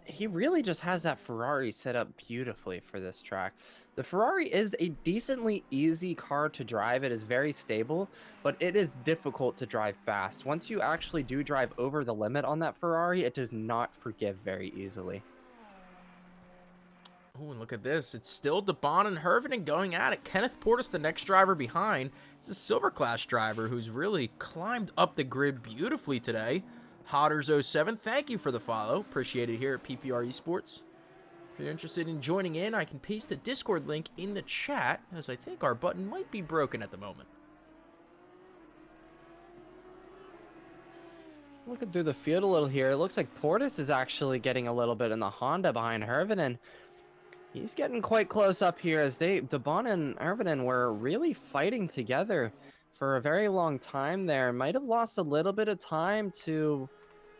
he really just has that Ferrari set up beautifully for this track. The Ferrari is a decently easy car to drive. It is very stable, but it is difficult to drive fast. Once you actually do drive over the limit on that Ferrari, it does not forgive very easily. Oh, and look at this. It's still Debon and Hervinen going at it. Kenneth Portis, the next driver behind, is a Silver Class driver who's really climbed up the grid beautifully today. Hodders07, thank you for the follow. Appreciate it here at PPR Esports. If you're interested in joining in, I can paste the Discord link in the chat, as I think our button might be broken at the moment. Looking through the field a little here, it looks like Portis is actually getting a little bit in the Honda behind Hervinen. He's getting quite close up here, as Debon and Hervinen were really fighting together for a very long time there. Might have lost a little bit of time to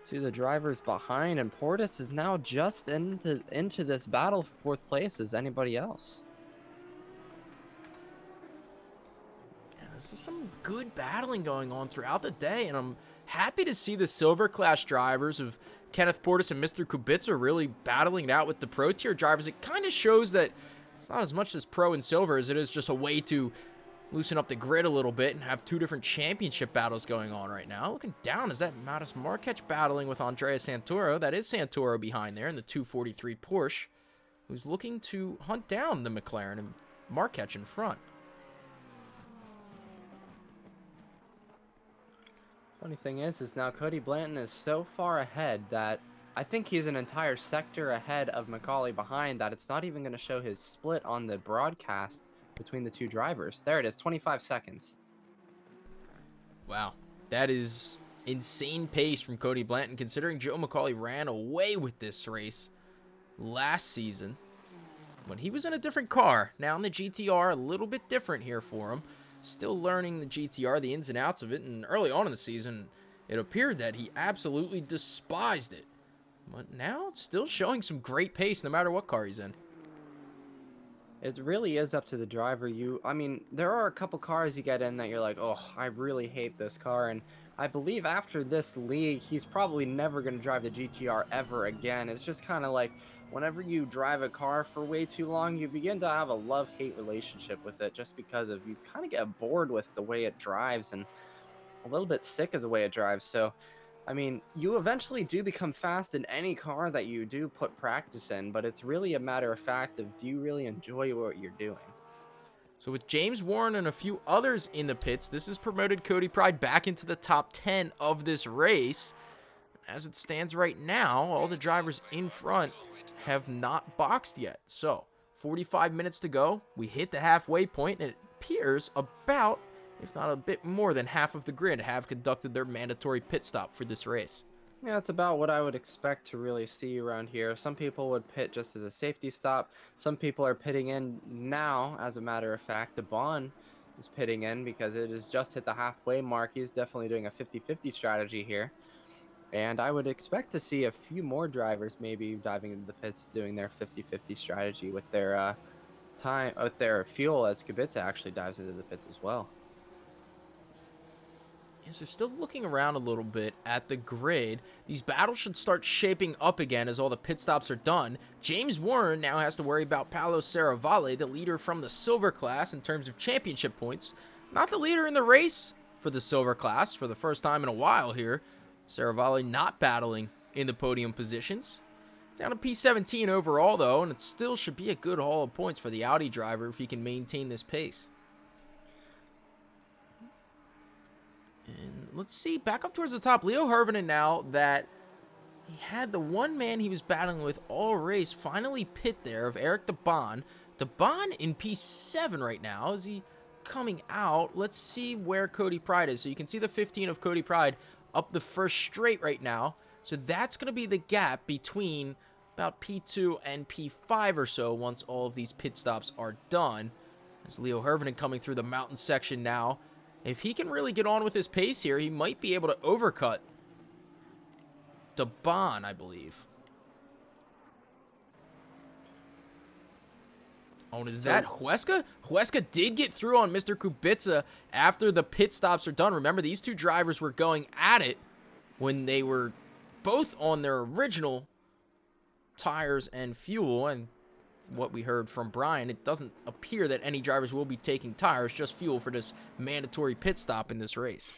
the drivers behind, and Portis is now just into this battle for 4th place as anybody else. This is some good battling going on throughout the day, and I'm happy to see the silver class drivers of Kenneth Portis and Mr. Kubica really battling it out with the pro tier drivers. It kind of shows that it's not as much as pro and silver as it is just a way to loosen up the grid a little bit and have two different championship battles going on right now. Looking down, is that Mattis Marquez battling with Andrea Santoro? That is Santoro behind there in the 243 Porsche, who's looking to hunt down the McLaren and Marquez in front. Funny thing is now Cody Blanton is so far ahead that I think he's an entire sector ahead of Macaulay behind that it's not even going to show his split on the broadcast between the two drivers. There it is, 25 seconds. Wow, that is insane pace from Cody Blanton, considering Joe Macaulay ran away with this race last season when he was in a different car. Now in the GTR, a little bit different here for him. Still learning the GTR, the ins and outs of it, and early on in the season, it appeared that he absolutely despised it. But now it's still showing some great pace no matter what car he's in. It really is up to the driver. I mean, there are a couple cars you get in that you're like, oh, I really hate this car. And I believe after this league, he's probably never going to drive the GTR ever again. It's just kind of like whenever you drive a car for way too long, you begin to have a love-hate relationship with it just because of you kind of get bored with the way it drives and a little bit sick of the way it drives. So, I mean, you eventually do become fast in any car that you do put practice in, but it's really a matter of fact of do you really enjoy what you're doing? So with James Warren and a few others in the pits, this has promoted Cody Pride back into the top 10 of this race. As it stands right now, all the drivers in front have not boxed yet. So 45 minutes to go. We hit the halfway point, and it appears about, if not a bit more than half of the grid have conducted their mandatory pit stop for this race. Yeah, that's about what I would expect to really see around here. Some people would pit just as a safety stop. Some people are pitting in now, as a matter of fact. The Bond is pitting in because it has just hit the halfway mark. He's definitely doing a 50-50 strategy here. And I would expect to see a few more drivers maybe diving into the pits doing their 50-50 strategy with their fuel as Kubica actually dives into the pits as well. So still looking around a little bit at the grid. These battles should start shaping up again as all the pit stops are done. James Warren now has to worry about Paolo Serravalle, the leader from the silver class in terms of championship points. Not the leader in the race for the silver class for the first time in a while here. Serravalle not battling in the podium positions. Down to P17 overall though, and it still should be a good haul of points for the Audi driver if he can maintain this pace. And let's see, back up towards the top, Leo Hirvonen now that he had the one man he was battling with all race finally pit there of Eric DeBon. DeBon in P7 right now. Is he coming out? Let's see where Cody Pride is. So you can see the 15 of Cody Pride up the first straight right now. So that's going to be the gap between about P2 and P5 or so once all of these pit stops are done. As Leo Hirvonen coming through the mountain section now. If he can really get on with his pace here, he might be able to overcut DeBon, I believe. Oh, and is that Huesca? Huesca did get through on Mr. Kubica after the pit stops are done. Remember, these two drivers were going at it when they were both on their original tires and fuel, and what we heard from Brian, it doesn't appear that any drivers will be taking tires, just fuel for this mandatory pit stop in this race.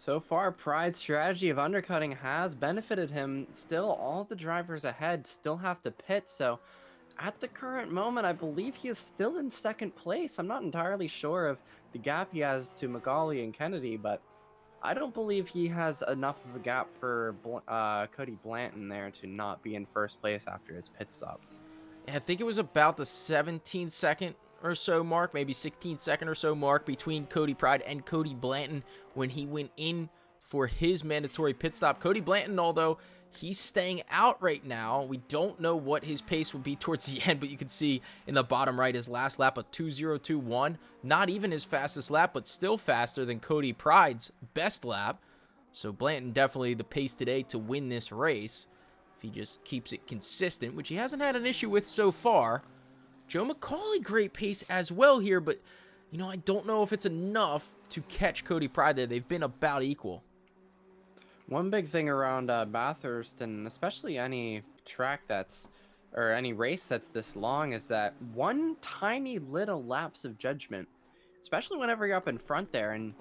So far, Pride's strategy of undercutting has benefited him. Still, all the drivers ahead still have to pit, so at the current moment, I believe he is still in second place. I'm not entirely sure of the gap he has to Macaulay and Kennedy, but I don't believe he has enough of a gap for Cody Blanton there to not be in first place after his pit stop. I think it was about the 17-second or so mark, maybe 16-second or so mark between Cody Pride and Cody Blanton when he went in for his mandatory pit stop. Cody Blanton, although he's staying out right now, we don't know what his pace will be towards the end, but you can see in the bottom right his last lap, a 2:02.1. Not even his fastest lap, but still faster than Cody Pride's best lap. So Blanton definitely the pace today to win this race. He just keeps it consistent, which he hasn't had an issue with so far. Joe Macaulay, great pace as well here, but You know, I don't know if it's enough to catch Cody Pride there. They've been about equal. One big thing around Bathurst, and especially any track that's, or any race that's this long, is that one tiny little lapse of judgment, especially whenever you're up in front there and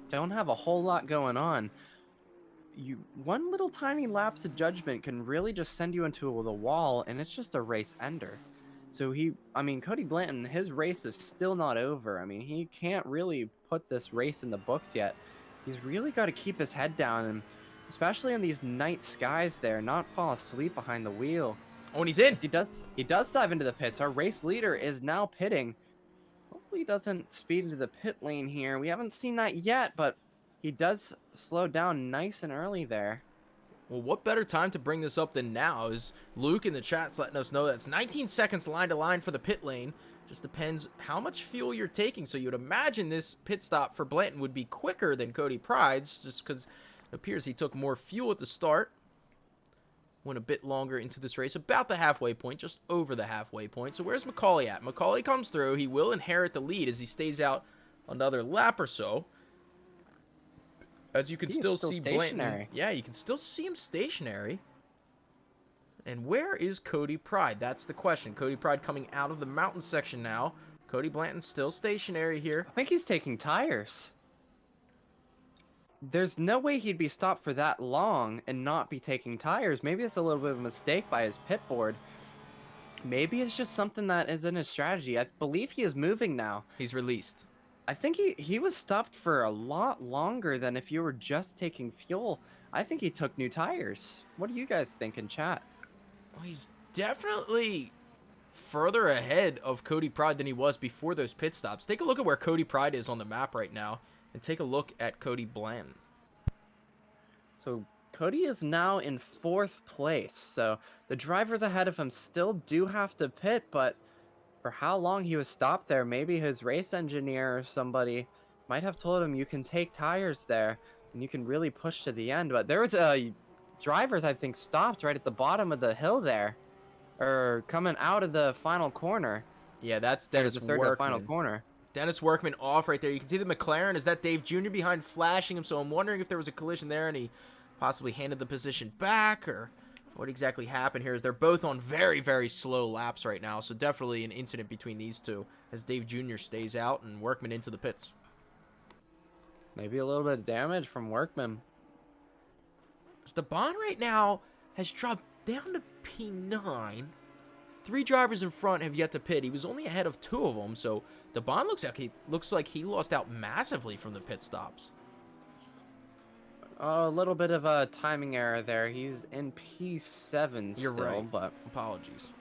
don't have a whole lot going on. One little tiny lapse of judgment can really just send you into the wall, and it's just a race ender. So Cody Blanton, his race is still not over. I mean, he can't really put this race in the books yet. He's really got to keep his head down, and especially in these night skies there, not fall asleep behind the wheel. Oh, and he's in. He does dive into the pits. Our race leader is now pitting. Hopefully he doesn't speed into the pit lane here. We haven't seen that yet, but he does slow down nice and early there. Well, what better time to bring this up than now? Is Luke in the chat's letting us know that's 19 seconds line to line for the pit lane. Just depends how much fuel you're taking. So you'd imagine this pit stop for Blanton would be quicker than Cody Pride's, just because it appears he took more fuel at the start. Went a bit longer into this race, about the halfway point, just over the halfway point. So where's McCauley at? McCauley comes through. He will inherit the lead as he stays out another lap or so. As you can still see Blanton. Yeah, you can still see him stationary. And where is Cody Pride? That's the question. Cody Pride coming out of the mountain section now. Cody Blanton still stationary here. I think he's taking tires. There's no way he'd be stopped for that long and not be taking tires. Maybe it's a little bit of a mistake by his pit board. Maybe it's just something that is in his strategy. I believe he is moving now. He's released. I think he was stopped for a lot longer than if you were just taking fuel. I think he took new tires. What do you guys think in chat? Well, he's definitely further ahead of Cody Pride than he was before those pit stops. Take a look at where Cody Pride is on the map right now, and take a look at Cody Blanton. So Cody is now in 4th place. So the drivers ahead of him still do have to pit, but for how long he was stopped there, maybe his race engineer or somebody might have told him you can take tires there and you can really push to the end. But there was drivers, I think, stopped right at the bottom of the hill there, or coming out of the final corner. Yeah, that's Dennis Workman. Final corner. Dennis Workman off right there. You can see the McLaren. Is that Dave Jr. behind flashing him? So I'm wondering if there was a collision there and he possibly handed the position back, or what exactly happened here. Is they're both on very, very slow laps right now. So definitely an incident between these two as Dave Jr. stays out and Workman into the pits. Maybe a little bit of damage from Workman. Esteban right now has dropped down to P9. 3 drivers in front have yet to pit. He was only ahead of 2 of them, so Esteban looks like he lost out massively from the pit stops. A little bit of a timing error there. He's in P7 You're still, right. But apologies.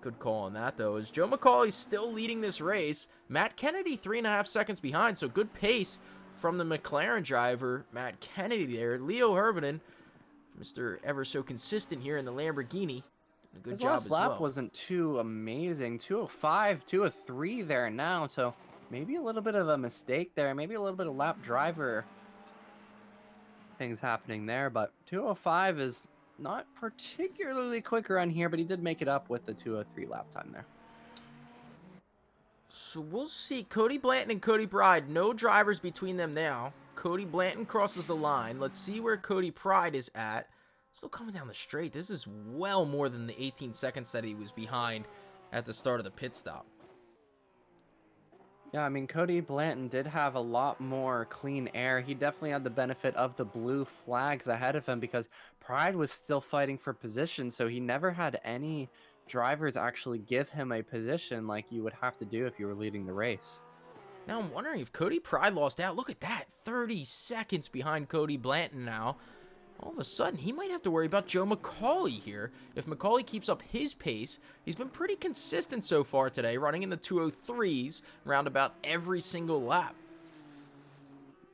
Good call on that, though, as Joe McCauley still leading this race. Matt Kennedy 3.5 seconds behind, so good pace from the McLaren driver, Matt Kennedy there. Leo Hervinen, Mr. Ever So Consistent here in the Lamborghini. A good his job last as lap well. wasn't too amazing. 205, 203 there now, so maybe a little bit of a mistake there. Maybe a little bit of lap driver things happening there, but 205 is not particularly quick around here, but he did make it up with the 203 lap time there. So we'll see. Cody Blanton and Cody Pride, no drivers between them now. Cody Blanton crosses the line. Let's see where Cody Pride is at. Still coming down the straight. This is well more than the 18 seconds that he was behind at the start of the pit stop. Yeah, I mean, Cody Blanton did have a lot more clean air. He definitely had the benefit of the blue flags ahead of him because Pride was still fighting for position, so he never had any drivers actually give him a position like you would have to do if you were leading the race. Now I'm wondering if Cody Pride lost out. Look at that, 30 seconds behind Cody Blanton now. All of a sudden, he might have to worry about Joe McCauley here. If McCauley keeps up his pace, he's been pretty consistent so far today, running in the 203s around about every single lap.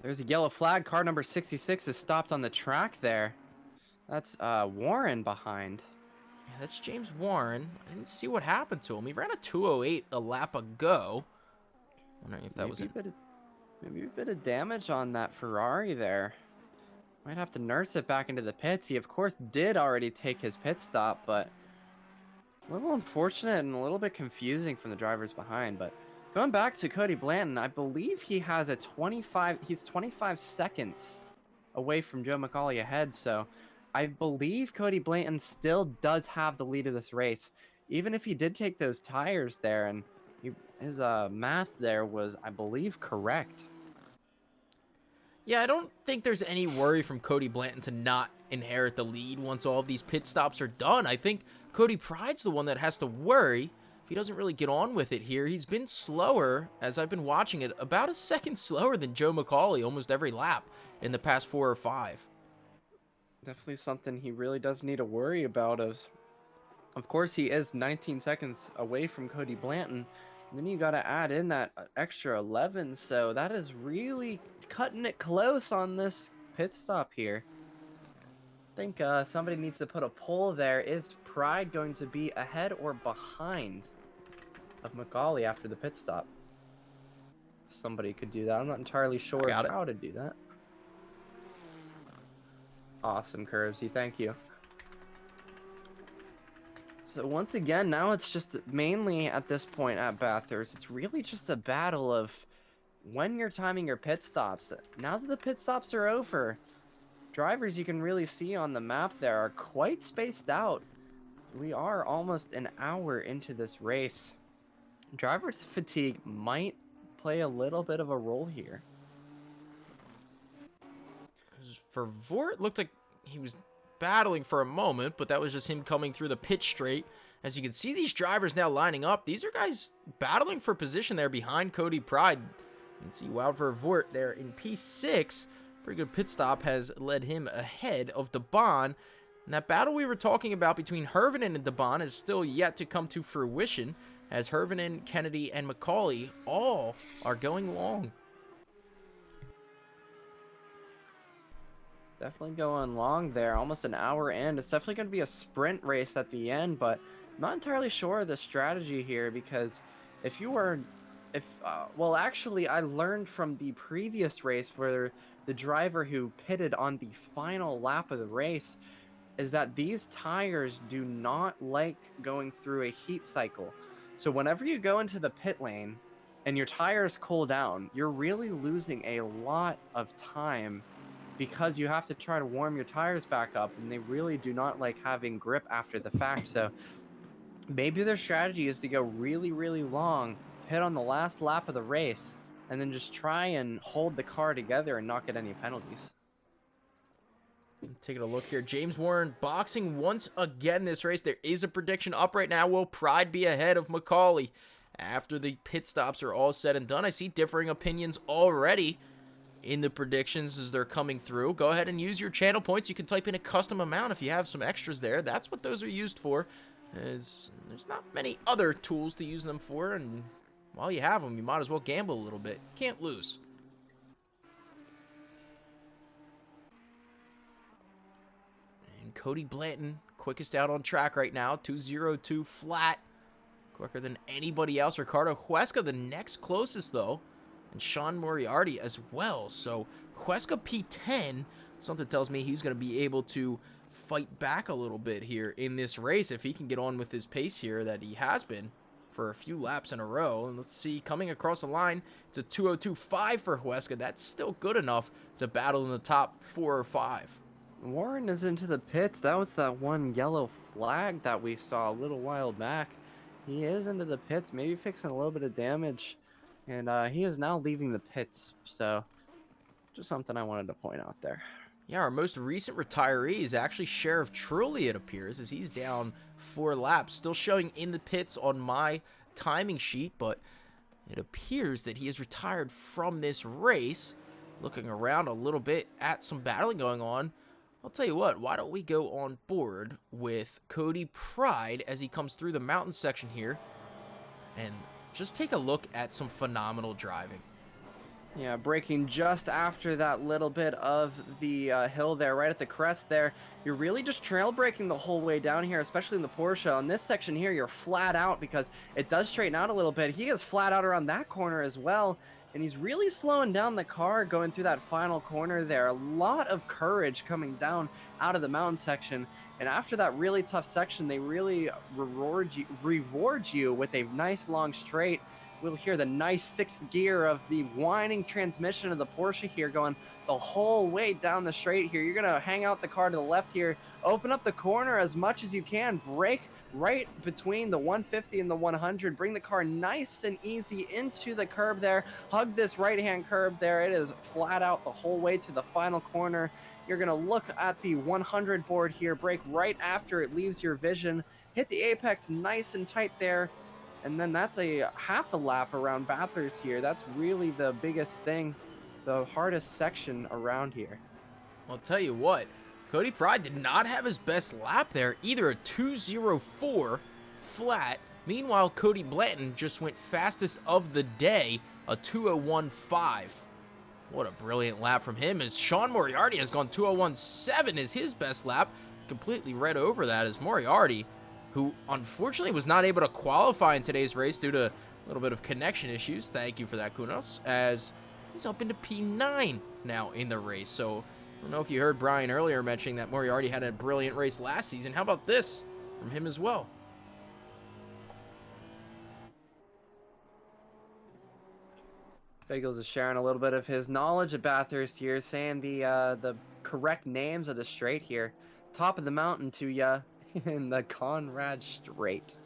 There's a yellow flag. Car number 66 is stopped on the track there. That's Warren behind. Yeah, that's James Warren. I didn't see what happened to him. He ran a 208 a lap ago. Wondering if that was maybe a bit of damage on that Ferrari there. Might have to nurse it back into the pits. He, of course, did already take his pit stop, but A little unfortunate and a little bit confusing from the drivers behind, but going back to Cody Blanton, I believe he has he's 25 seconds away from Joe McCauley ahead, so I believe Cody Blanton still does have the lead of this race, even if he did take those tires there, and his math there was, I believe, correct. Yeah, I don't think there's any worry from Cody Blanton to not inherit the lead once all of these pit stops are done. I think Cody Pride's the one that has to worry if he doesn't really get on with it here. He's been slower, as I've been watching it, about a second slower than Joe McCauley almost every lap in the past 4 or 5. Definitely something he really does need to worry about. Of course, he is 19 seconds away from Cody Blanton. And then you got to add in that extra 11, so that is really cutting it close on this pit stop here. I think somebody needs to put a poll there. Is Pride going to be ahead or behind of McCauley after the pit stop? Somebody could do that. I'm not entirely sure how to do that. Awesome, Curbsy. Thank you. So once again, now it's just mainly at this point at Bathurst, it's really just a battle of when you're timing your pit stops. Now that the pit stops are over, drivers you can really see on the map there are quite spaced out. We are almost an hour into this race. Driver's fatigue might play a little bit of a role here. For Vort, looked like he was battling for a moment, but that was just him coming through the pit straight. As you can see, these drivers now lining up. These are guys battling for position there behind Cody Pride. You can see Wout Vervoort there in P6. Pretty good pit stop has led him ahead of DeBon. And that battle we were talking about between Hervinen and DeBon is still yet to come to fruition, as Hervinen, Kennedy, and McCauley all are going long. Definitely going long there, almost an hour in. It's definitely going to be a sprint race at the end, but I'm not entirely sure of the strategy here, because well, actually, I learned from the previous race where the driver who pitted on the final lap of the race is that these tires do not like going through a heat cycle. So whenever you go into the pit lane and your tires cool down, you're really losing a lot of time, because you have to try to warm your tires back up, and they really do not like having grip after the fact. So maybe their strategy is to go really, really long, hit on the last lap of the race, and then just try and hold the car together and not get any penalties. Taking a look here, James Warren boxing once again this race. There is a prediction up right now. Will Pride be ahead of McCauley after the pit stops are all said and done? I see differing opinions already in the predictions as they're coming through. Go ahead and use your channel points. You can type in a custom amount if you have some extras there. That's what those are used for, as there's not many other tools to use them for, and while you have them, you might as well gamble a little bit. Can't lose. And Cody Blanton, quickest out on track right now, 2:02 flat, quicker than anybody else. Ricardo Huesca the next closest though, and Sean Moriarty as well. So Huesca P10, something tells me he's going to be able to fight back a little bit here in this race if he can get on with his pace here that he has been for a few laps in a row. And let's see, coming across the line, it's a 2:02.5 for Huesca. That's still good enough to battle in the top 4 or 5. Warren is into the pits. That was that one yellow flag that we saw a little while back. He is into the pits, maybe fixing a little bit of damage. And he is now leaving the pits, so just something I wanted to point out there. Yeah, our most recent retiree is actually Sheriff Truly, it appears, as he's down 4 laps. Still showing in the pits on my timing sheet, but it appears that he is retired from this race. Looking around a little bit at some battling going on, I'll tell you what, why don't we go on board with Cody Pride as he comes through the mountain section here, and just take a look at some phenomenal driving. Yeah, braking just after that little bit of the hill there, right at the crest there. You're really just trail braking the whole way down here, especially in the Porsche. On this section here, you're flat out because it does straighten out a little bit. He is flat out around that corner as well, and he's really slowing down the car going through that final corner there. A lot of courage coming down out of the mountain section. And after that really tough section, they really reward you with a nice long straight. We'll hear the nice sixth gear of the whining transmission of the Porsche here going the whole way down the straight here. You're going to hang out the car to the left here, open up the corner as much as you can, brake right between the 150 and the 100, bring the car nice and easy into the curb there, hug this right-hand curb there. It is flat out the whole way to the final corner. You're going to look at the 100 board here, brake right after it leaves your vision, hit the apex nice and tight there. And then that's a half a lap around Bathurst here. That's really the biggest thing, the hardest section around here. I'll tell you what, Cody Pride did not have his best lap there, either a 2:04 flat. Meanwhile, Cody Blanton just went fastest of the day, a 2:01.5. What a brilliant lap from him, as Sean Moriarty has gone 2:01.7 as his best lap. Completely read over that as Moriarty, who unfortunately was not able to qualify in today's race due to a little bit of connection issues. Thank you for that, Kunos, as he's up into P9 now in the race. So I don't know if you heard Brian earlier mentioning that Moriarty had a brilliant race last season. How about this from him as well? Bagels is sharing a little bit of his knowledge of Bathurst here, saying the correct names of the straight here. Top of the mountain to ya in the Conrad Straight.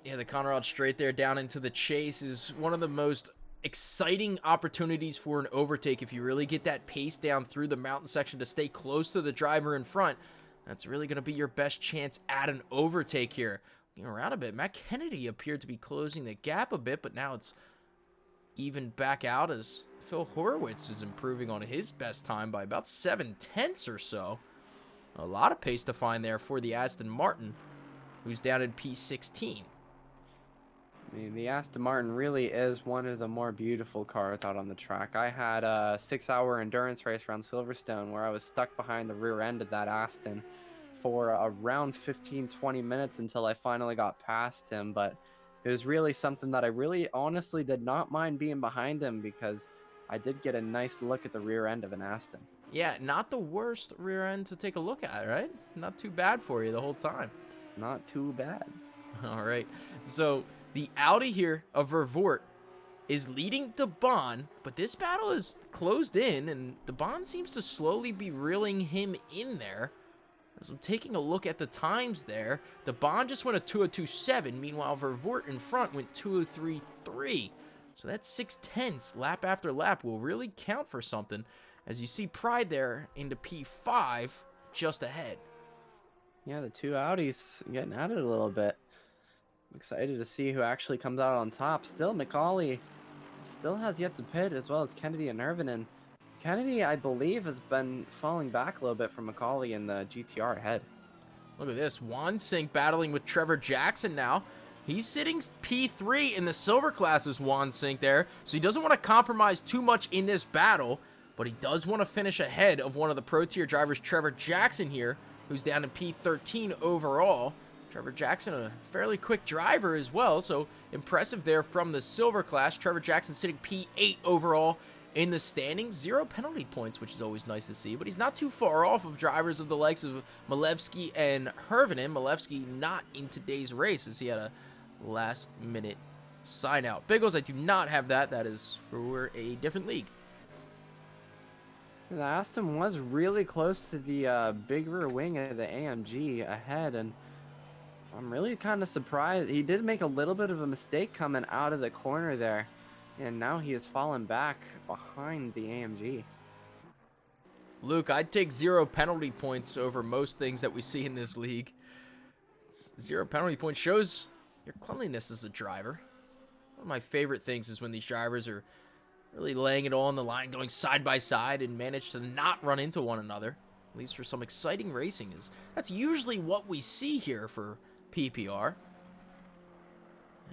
Yeah, the Conrad Straight there down into the chase is one of the most exciting opportunities for an overtake. If you really get that pace down through the mountain section to stay close to the driver in front, that's really going to be your best chance at an overtake here. Looking around a bit, Matt Kennedy appeared to be closing the gap a bit, but now it's even back out as Phil Horowitz is improving on his best time by about 7/10 or so. A lot of pace to find there for the Aston Martin, who's down in P16. I mean, the Aston Martin really is one of the more beautiful cars out on the track. I had a 6-hour endurance race around Silverstone where I was stuck behind the rear end of that Aston for around 15-20 minutes until I finally got past him. But it was really something that I really honestly did not mind being behind him, because I did get a nice look at the rear end of an Aston. Yeah, not the worst rear end to take a look at, right? Not too bad for you the whole time. Not too bad. All right, so the Audi here of Vervoort is leading DeBon, but this battle is closed in, and DeBon seems to slowly be reeling him in there. As I'm taking a look at the times there, DeBon just went a 2:02.7, meanwhile Vervoort in front went 2:03.3. So that's 6/10 lap after lap will really count for something, as you see Pride there into P5 just ahead. Yeah, the two Audis getting at it a little bit. I'm excited to see who actually comes out on top. Still, McCauley still has yet to pit, as well as Kennedy and Irvin. And Kennedy, I believe, has been falling back a little bit from McCauley in the GTR ahead. Look at this. Wansink battling with Trevor Jackson now. He's sitting P3 in the silver class as Wansink there, so he doesn't want to compromise too much in this battle, but he does want to finish ahead of one of the Pro Tier drivers, Trevor Jackson here, who's down in P13 overall. Trevor Jackson, a fairly quick driver as well, so impressive there from the silver class. Trevor Jackson sitting P8 overall in the standings. 0 penalty points, which is always nice to see, but he's not too far off of drivers of the likes of Malevsky and Hervinen. Malevsky not in today's race, as he had a last-minute sign-out. Biggles, I do not have that. That is for a different league. The Aston was really close to the big rear wing of the AMG ahead, and I'm really kind of surprised. He did make a little bit of a mistake coming out of the corner there, and now he has fallen back behind the AMG. Luke, I'd take 0 penalty points over most things that we see in this league. 0 penalty points shows your cleanliness as a driver. One of my favorite things is when these drivers are really laying it all on the line, going side by side, and manage to not run into one another. At least for some exciting racing. That's usually what we see here for PPR.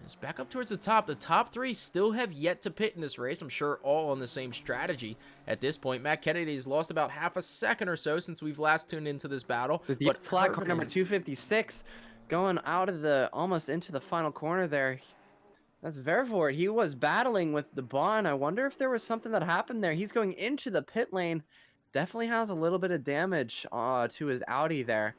It's back up towards the top. The top three still have yet to pit in this race. I'm sure all on the same strategy at this point. Matt Kennedy's lost about half a second or so since we've last tuned into this battle. But flat car number 256 going out of the, almost into the final corner there. That's Vervoort. He was battling with the Bond. I wonder if there was something that happened there. He's going into the pit lane. Definitely has a little bit of damage to his Audi there.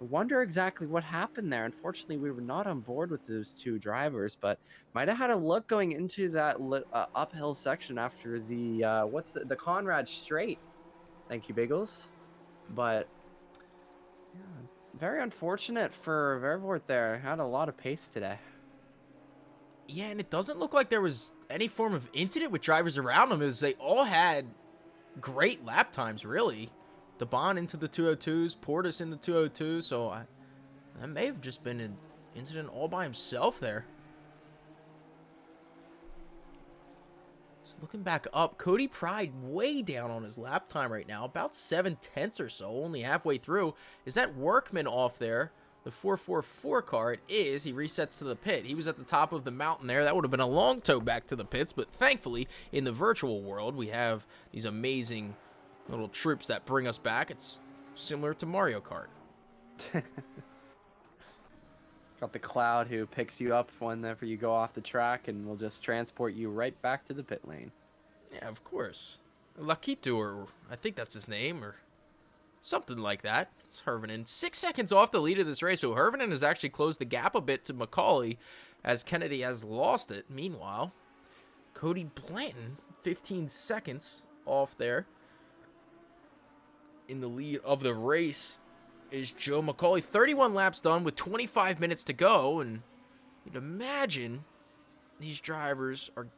wonder exactly what happened there. Unfortunately, we were not on board with those two drivers, but might have had a look going into that uphill section after the the Conrad Straight. Thank you, Biggles. But yeah, very unfortunate for Vervoort there. Had a lot of pace today. Yeah, and it doesn't look like there was any form of incident with drivers around them, as they all had great lap times, really. DeBon into the 202s, Portis in the 202s, so that may have just been an incident all by himself there. So looking back up, Cody Pride way down on his lap time right now, about 7/10 or so, only halfway through. Is that Workman off there? The 444 car, it is. He resets to the pit. He was at the top of the mountain there. That would have been a long tow back to the pits, but thankfully, in the virtual world, we have these amazing little troops that bring us back. It's similar to Mario Kart. Got the Cloud who picks you up whenever you go off the track and will just transport you right back to the pit lane. Yeah, of course. Lakitu, or I think that's his name, or something like that. It's Hervinen. 6 seconds off the lead of this race, so Hervinen has actually closed the gap a bit to McCauley, as Kennedy has lost it. Meanwhile, Cody Blanton, 15 seconds off there. In the lead of the race is Joe McCauley. 31 laps done with 25 minutes to go, and you'd imagine these drivers are,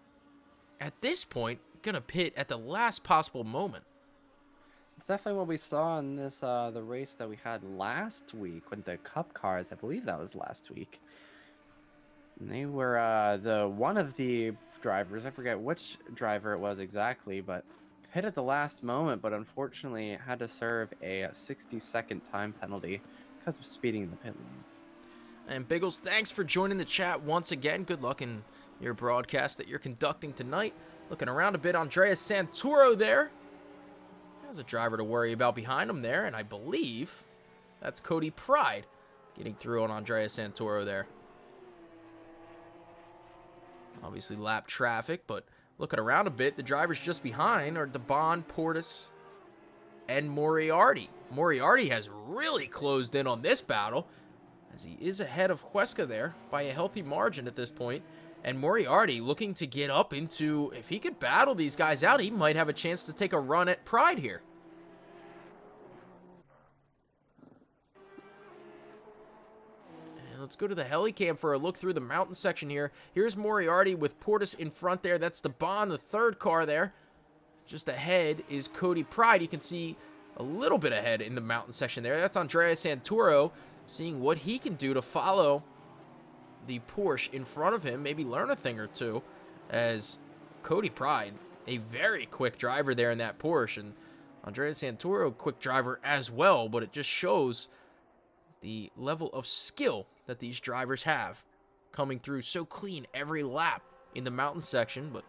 at this point, going to pit at the last possible moment. It's definitely what we saw in this the race that we had last week with the Cup cars. I believe that was last week. And they were the one of the drivers. I forget which driver it was exactly, but hit at the last moment. But unfortunately, had to serve a 60-second time penalty because of speeding in the pit lane. And Biggles, thanks for joining the chat once again. Good luck in your broadcast that you're conducting tonight. Looking around a bit, Andreas Santoro there. There's a driver to worry about behind him there, and I believe that's Cody Pride getting through on Andreas Santoro there. Obviously lap traffic, but looking around a bit, the drivers just behind are DeBon, Portis, and Moriarty. Moriarty has really closed in on this battle, as he is ahead of Huesca there by a healthy margin at this point. And Moriarty looking to get up into, if he could battle these guys out, he might have a chance to take a run at Pride here. And let's go to the helicam for a look through the mountain section here. Here's Moriarty with Portis in front there. That's DeBon, the third car there. Just ahead is Cody Pride. You can see a little bit ahead in the mountain section there. That's Andrea Santoro, seeing what he can do to follow the Porsche in front of him, maybe learn a thing or two, as Cody Pride, a very quick driver there in that Porsche, and Andrea Santoro, quick driver as well, but it just shows the level of skill that these drivers have, coming through so clean every lap in the mountain section. But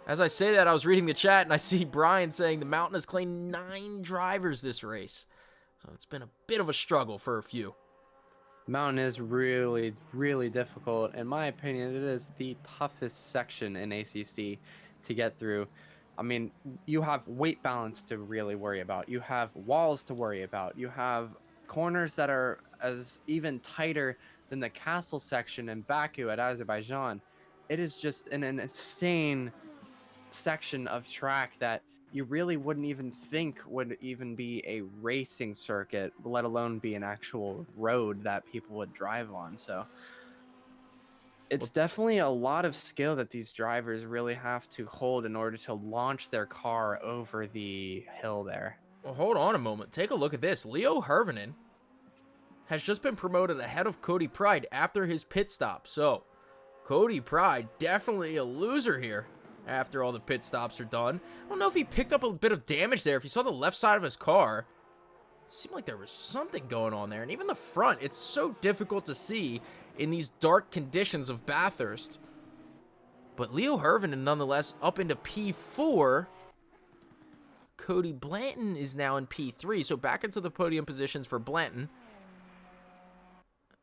as I say that, I was reading the chat, and I see Brian saying the mountain has claimed 9 drivers this race, so it's been a bit of a struggle for a few. Mountain is really, really difficult. In my opinion, it is the toughest section in ACC to get through. I mean, you have weight balance to really worry about. You have walls to worry about. You have corners that are as even tighter than the castle section in Baku at Azerbaijan. It is just an insane section of track that you really wouldn't even think would even be a racing circuit, let alone be an actual road that people would drive on. So it's definitely a lot of skill that these drivers really have to hold in order to launch their car over the hill there. Well, hold on a moment. Take a look at this. Leo Hervinen has just been promoted ahead of Cody Pride after his pit stop. So Cody Pride, definitely a loser here after all the pit stops are done. I don't know if he picked up a bit of damage there. If you saw the left side of his car, it seemed like there was something going on there. And even the front, it's so difficult to see in these dark conditions of Bathurst. But Leo Hervinen, nonetheless, up into P4. Cody Blanton is now in P3, so back into the podium positions for Blanton.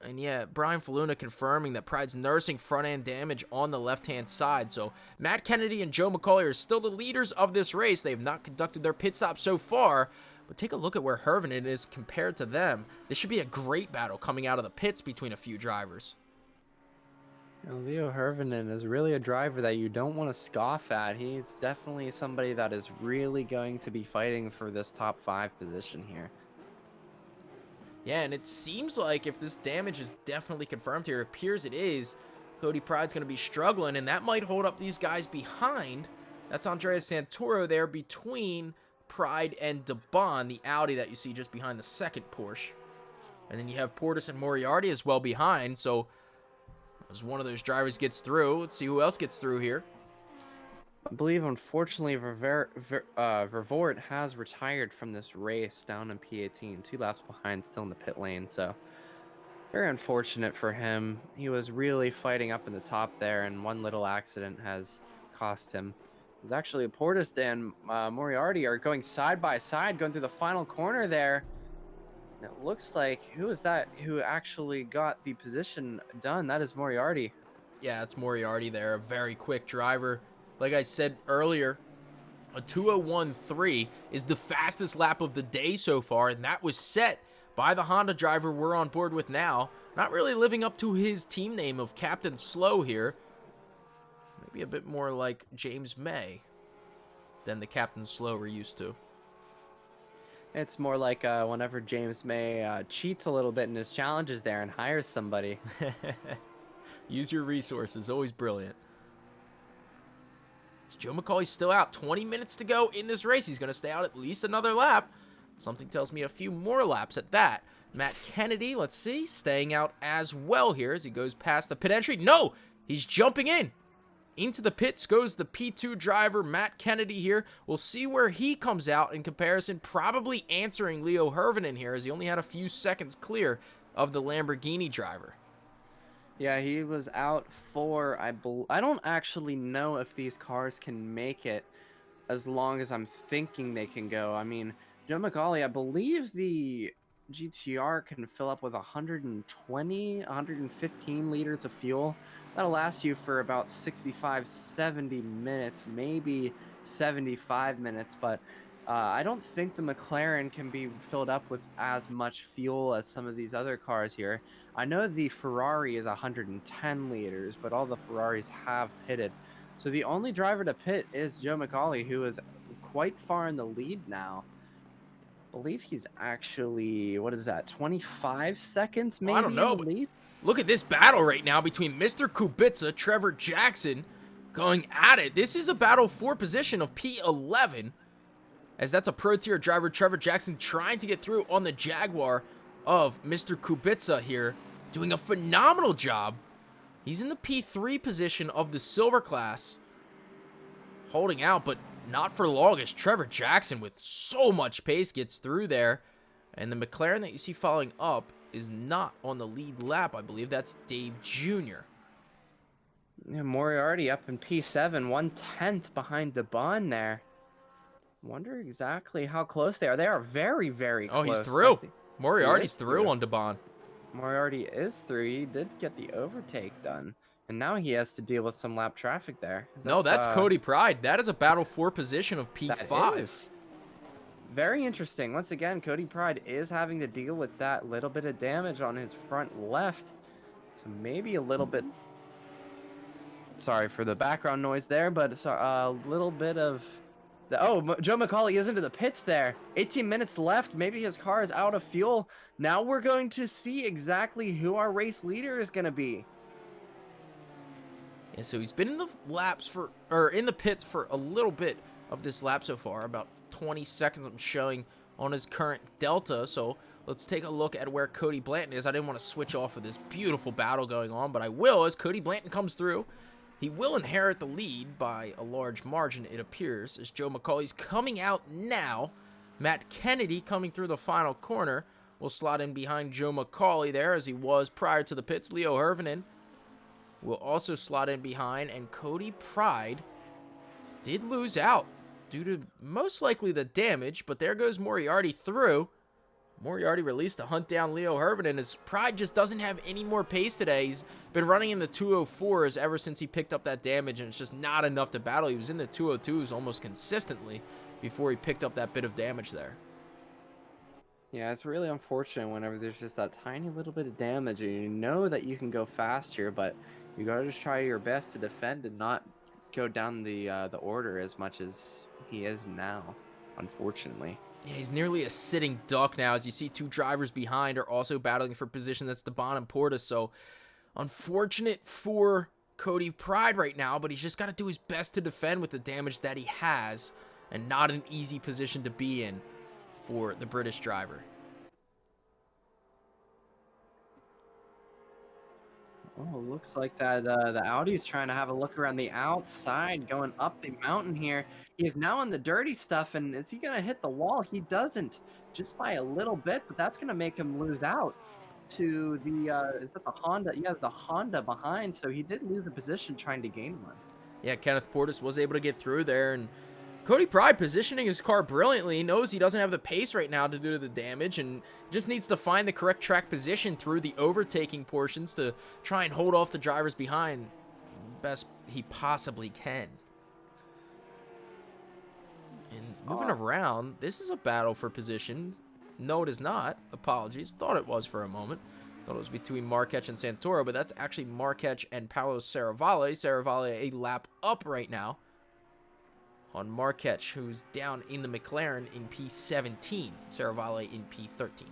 And yeah, Brian Faluna confirming that Pride's nursing front-end damage on the left-hand side. So Matt Kennedy and Joe McCauley are still the leaders of this race. They have not conducted their pit stop so far, But take a look at where Hervinen is compared to them. This should be a great battle coming out of the pits between a few drivers. Leo Hervinen is really a driver that you don't want to scoff at. He's definitely somebody that is really going to be fighting for this top 5 position here. Yeah, and it seems like if this damage is definitely confirmed here, it appears it is, Cody Pride's going to be struggling, and that might hold up these guys behind. That's Andreas Santoro there between Pride and DeBon, the Audi that you see just behind the second Porsche. And then you have Portis and Moriarty as well behind, so as one of those drivers gets through, let's see who else gets through here. I believe, unfortunately, Vervoort has retired from this race down in P18, 2 laps behind, still in the pit lane, so very unfortunate for him. He was really fighting up in the top there, and one little accident has cost him. It's actually Portis and Moriarty are going side by side, going through the final corner there. And it looks like, who is that who actually got the position done? That is Moriarty. Yeah, it's Moriarty there, a very quick driver. Like I said earlier, a 2:01.3 is the fastest lap of the day so far, and that was set by the Honda driver we're on board with now. Not really living up to his team name of Captain Slow here. Maybe a bit more like James May than the Captain Slow we're used to. It's more like whenever James May cheats a little bit in his challenges there and hires somebody. Use your resources, always brilliant. Joe McCauley's still out. 20 minutes to go in this race. He's going to stay out at least another lap. Something tells me a few more laps at that. Matt Kennedy, let's see, staying out as well here as he goes past the pit entry. No! He's jumping in. Into the pits goes the P2 driver, Matt Kennedy here. We'll see where he comes out in comparison, probably answering Leo Hervinen here as he only had a few seconds clear of the Lamborghini driver. Yeah, he was out for, I don't actually know if these cars can make it as long as I'm thinking they can go. I mean, Joe McCauley, I believe the GTR can fill up with 120, 115 liters of fuel. That'll last you for about 65, 70 minutes, maybe 75 minutes, but I don't think the McLaren can be filled up with as much fuel as some of these other cars here. I know the Ferrari is 110 liters, but all the Ferraris have pitted. So the only driver to pit is Joe McCauley, who is quite far in the lead now. I believe he's actually, what is that, 25 seconds maybe? Well, I don't know, but look at this battle right now between Mr. Kubica, Trevor Jackson going at it. This is a battle for position of P11. As that's a Pro Tier driver, Trevor Jackson trying to get through on the Jaguar of Mr. Kubica here, doing a phenomenal job. He's in the P3 position of the Silver class, holding out, but not for long as Trevor Jackson with so much pace gets through there. And the McLaren that you see following up is not on the lead lap. I believe that's Dave Jr. Yeah, Moriarty up in P7, 1/10 behind DeBon there. Wonder exactly how close they are. They are very, very close. Oh, he's through. Moriarty's through on DeBon. Moriarty is through. He did get the overtake done. And now he has to deal with some lap traffic there. No, that's Cody Pride. That is a battle for position of P5. Very interesting. Once again, Cody Pride is having to deal with that little bit of damage on his front left. So maybe a little bit... Sorry for the background noise there, but it's a little bit of... Oh, Joe McCauley is into the pits there. 18 minutes left. Maybe his car is out of fuel. Now we're going to see exactly who our race leader is going to be. Yeah, so he's been in the laps for, or in the pits for a little bit of this lap so far. About 20 seconds I'm showing on his current Delta. So let's take a look at where Cody Blanton is. I didn't want to switch off of this beautiful battle going on, but I will as Cody Blanton comes through. He will inherit the lead by a large margin, it appears, as Joe McCauley's coming out now. Matt Kennedy coming through the final corner will slot in behind Joe McCauley there as he was prior to the pits. Leo Hervinen will also slot in behind, and Cody Pride did lose out due to most likely the damage, but there goes Moriarty through. Moriarty released to hunt down Leo Hervinen as Pride just doesn't have any more pace today. He's been running in the 204s ever since he picked up that damage, and it's just not enough to battle. He was in the 202s almost consistently before he picked up that bit of damage there. Yeah, it's really unfortunate whenever there's just that tiny little bit of damage and you know that you can go faster, but you gotta just try your best to defend and not go down the order as much as he is now, unfortunately. Yeah, he's nearly a sitting duck now. As you see, 2 drivers behind are also battling for position. That's Debon and Portis. So unfortunate for Cody Pride right now, but he's just got to do his best to defend with the damage that he has, and not an easy position to be in for the British driver. Oh, looks like that the Audi's trying to have a look around the outside, going up the mountain here. He is now on the dirty stuff, and is he gonna hit the wall? He doesn't, just by a little bit, but that's gonna make him lose out to the is that the Honda? Yeah, the Honda behind. So he did lose a position trying to gain one. Yeah, Kenneth Portis was able to get through there, and Cody Pride positioning his car brilliantly. He knows he doesn't have the pace right now to do the damage, and just needs to find the correct track position through the overtaking portions to try and hold off the drivers behind best he possibly can. And moving around, this is a battle for position. No, it is not. Apologies. Thought it was for a moment. Thought it was between Marquez and Santoro, but that's actually Marquez and Paolo Serravalle. Serravalle a lap up right now on Marquez, who's down in the McLaren in P17. Serravalle in P13.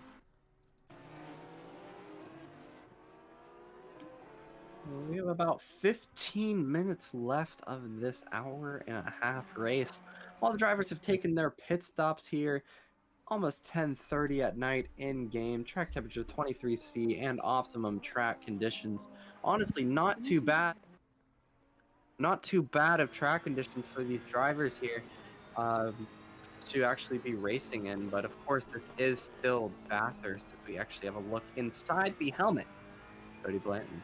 We have about 15 minutes left of this hour-and-a-half race. While the drivers have taken their pit stops here, almost 10:30 at night in game. Track temperature 23°C and optimum track conditions. Honestly, not too bad. Not too bad of track conditions for these drivers here to actually be racing in. But of course, this is still Bathurst as we actually have a look inside the helmet. Cody Blanton.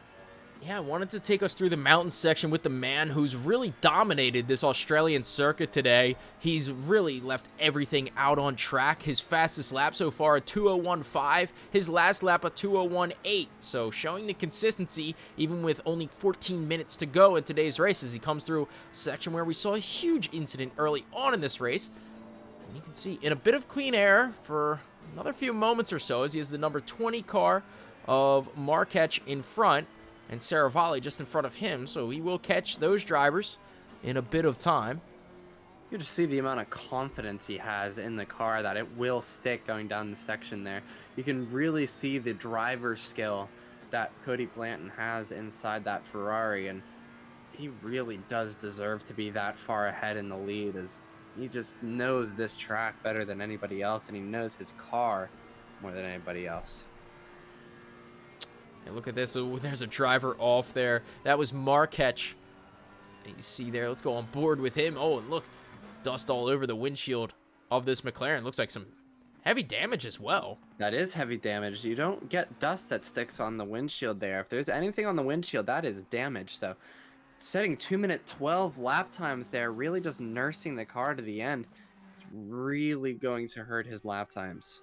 Yeah, I wanted to take us through the mountain section with the man who's really dominated this Australian circuit today. He's really left everything out on track. His fastest lap so far, a 2:01.5. His last lap, a 2:01.8. So showing the consistency, even with only 14 minutes to go in today's race, as he comes through a section where we saw a huge incident early on in this race. And you can see in a bit of clean air for another few moments or so, as he has the number 20 car of Marquez in front, and Serravalle just in front of him, so he will catch those drivers in a bit of time. You just see the amount of confidence he has in the car that it will stick going down the section there. You can really see the driver skill that Cody Blanton has inside that Ferrari, and he really does deserve to be that far ahead in the lead, as he just knows this track better than anybody else, and he knows his car more than anybody else. And look at this. Oh, there's a driver off there. That was Marquez. You see there. Let's go on board with him. Oh, and look. Dust all over the windshield of this McLaren. Looks like some heavy damage as well. That is heavy damage. You don't get dust that sticks on the windshield there. If there's anything on the windshield, that is damage. So setting 2-minute 12 lap times there, really just nursing the car to the end. It's really going to hurt his lap times.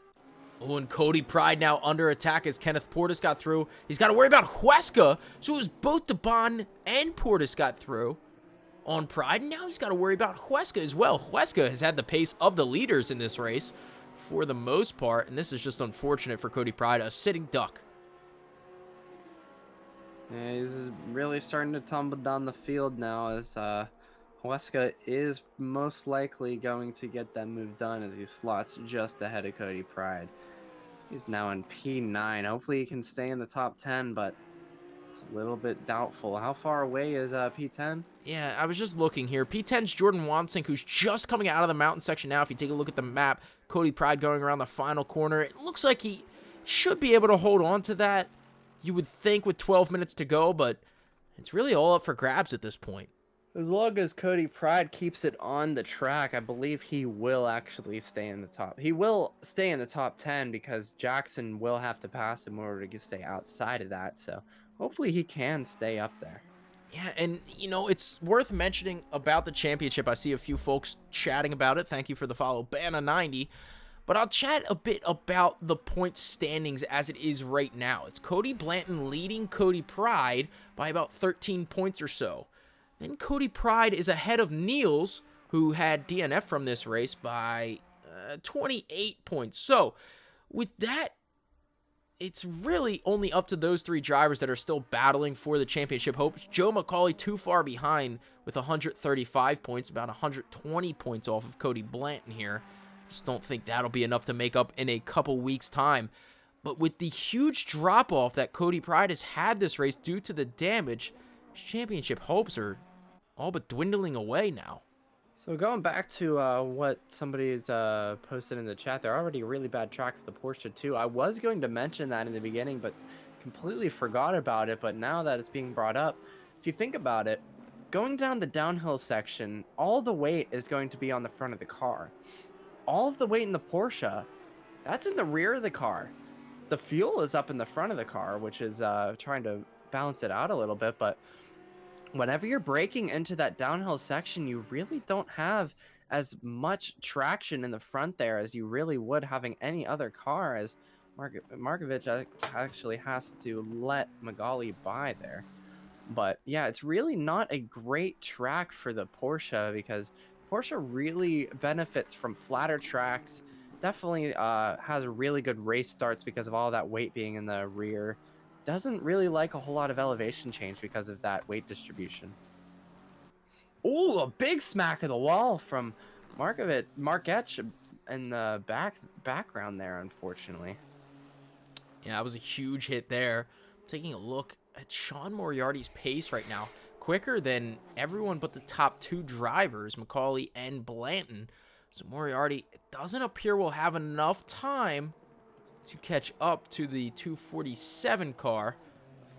Oh, and Cody Pride now under attack as Kenneth Portis got through. He's got to worry about Huesca. So it was both Debon and Portis got through on Pride. And now he's got to worry about Huesca as well. Huesca has had the pace of the leaders in this race for the most part. And this is just unfortunate for Cody Pride, a sitting duck. Yeah, he's really starting to tumble down the field now, as Huesca is most likely going to get that move done, as he slots just ahead of Cody Pride. He's now in P9. Hopefully he can stay in the top 10, but it's a little bit doubtful. How far away is P10? Yeah, I was just looking here. P10's Jordan Wansink, who's just coming out of the mountain section now. If you take a look at the map, Cody Pride going around the final corner. It looks like he should be able to hold on to that, you would think, with 12 minutes to go, but it's really all up for grabs at this point. As long as Cody Pride keeps it on the track, I believe he will actually stay in the top. He will stay in the top 10 because Jackson will have to pass him in order to stay outside of that. So hopefully he can stay up there. Yeah, and, you know, it's worth mentioning about the championship. I see a few folks chatting about it. Thank you for the follow, Banna90. But I'll chat a bit about the point standings as it is right now. It's Cody Blanton leading Cody Pride by about 13 points or so. Then Cody Pride is ahead of Niels, who had DNF from this race, by 28 points. So with that, it's really only up to those 3 drivers that are still battling for the championship hopes. Joe McCauley too far behind with 135 points, about 120 points off of Cody Blanton here. Just don't think that'll be enough to make up in a couple weeks' time. But with the huge drop-off that Cody Pride has had this race due to the damage, his championship hopes are all but dwindling away now. So going back to what somebody's posted in the chat, they're already a really bad track for the Porsche too. I was going to mention that in the beginning, but completely forgot about it. But now that it's being brought up, if you think about it, going down the downhill section, all the weight is going to be on the front of the car. All of the weight in the Porsche, that's in the rear of the car. The fuel is up in the front of the car, which is trying to balance it out a little bit, but whenever you're braking into that downhill section, you really don't have as much traction in the front there as you really would having any other car, as Markovic actually has to let Magali by there. But yeah, it's really not a great track for the Porsche, because Porsche really benefits from flatter tracks. Definitely has really good race starts because of all that weight being in the rear. Doesn't really like a whole lot of elevation change because of that weight distribution. Oh, a big smack of the wall from Marquette in the background there, unfortunately. Yeah, that was a huge hit there. Taking a look at Sean Moriarty's pace right now, quicker than everyone but the top 2 drivers, McCauley and Blanton. So Moriarty, it doesn't appear will have enough time to catch up to the 247 car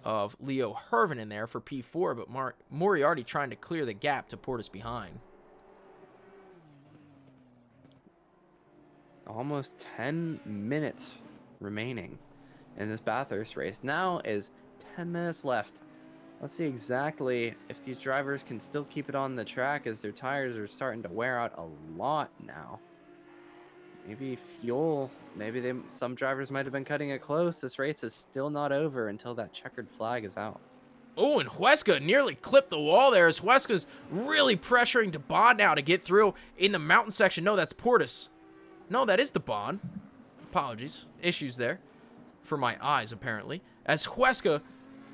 of Leo Hervin in there for P4, but Moriarty trying to clear the gap to Portis behind. Almost 10 minutes remaining in this Bathurst race. Now is 10 minutes left. Let's see exactly if these drivers can still keep it on the track, as their tires are starting to wear out a lot now. Maybe fuel. Maybe some drivers might have been cutting it close. This race is still not over until that checkered flag is out. Oh, and Huesca nearly clipped the wall there, as Huesca's really pressuring DeBond now to get through in the mountain section. No, that's Portis. No, that is DeBond. Apologies. Issues there for my eyes, apparently. As Huesca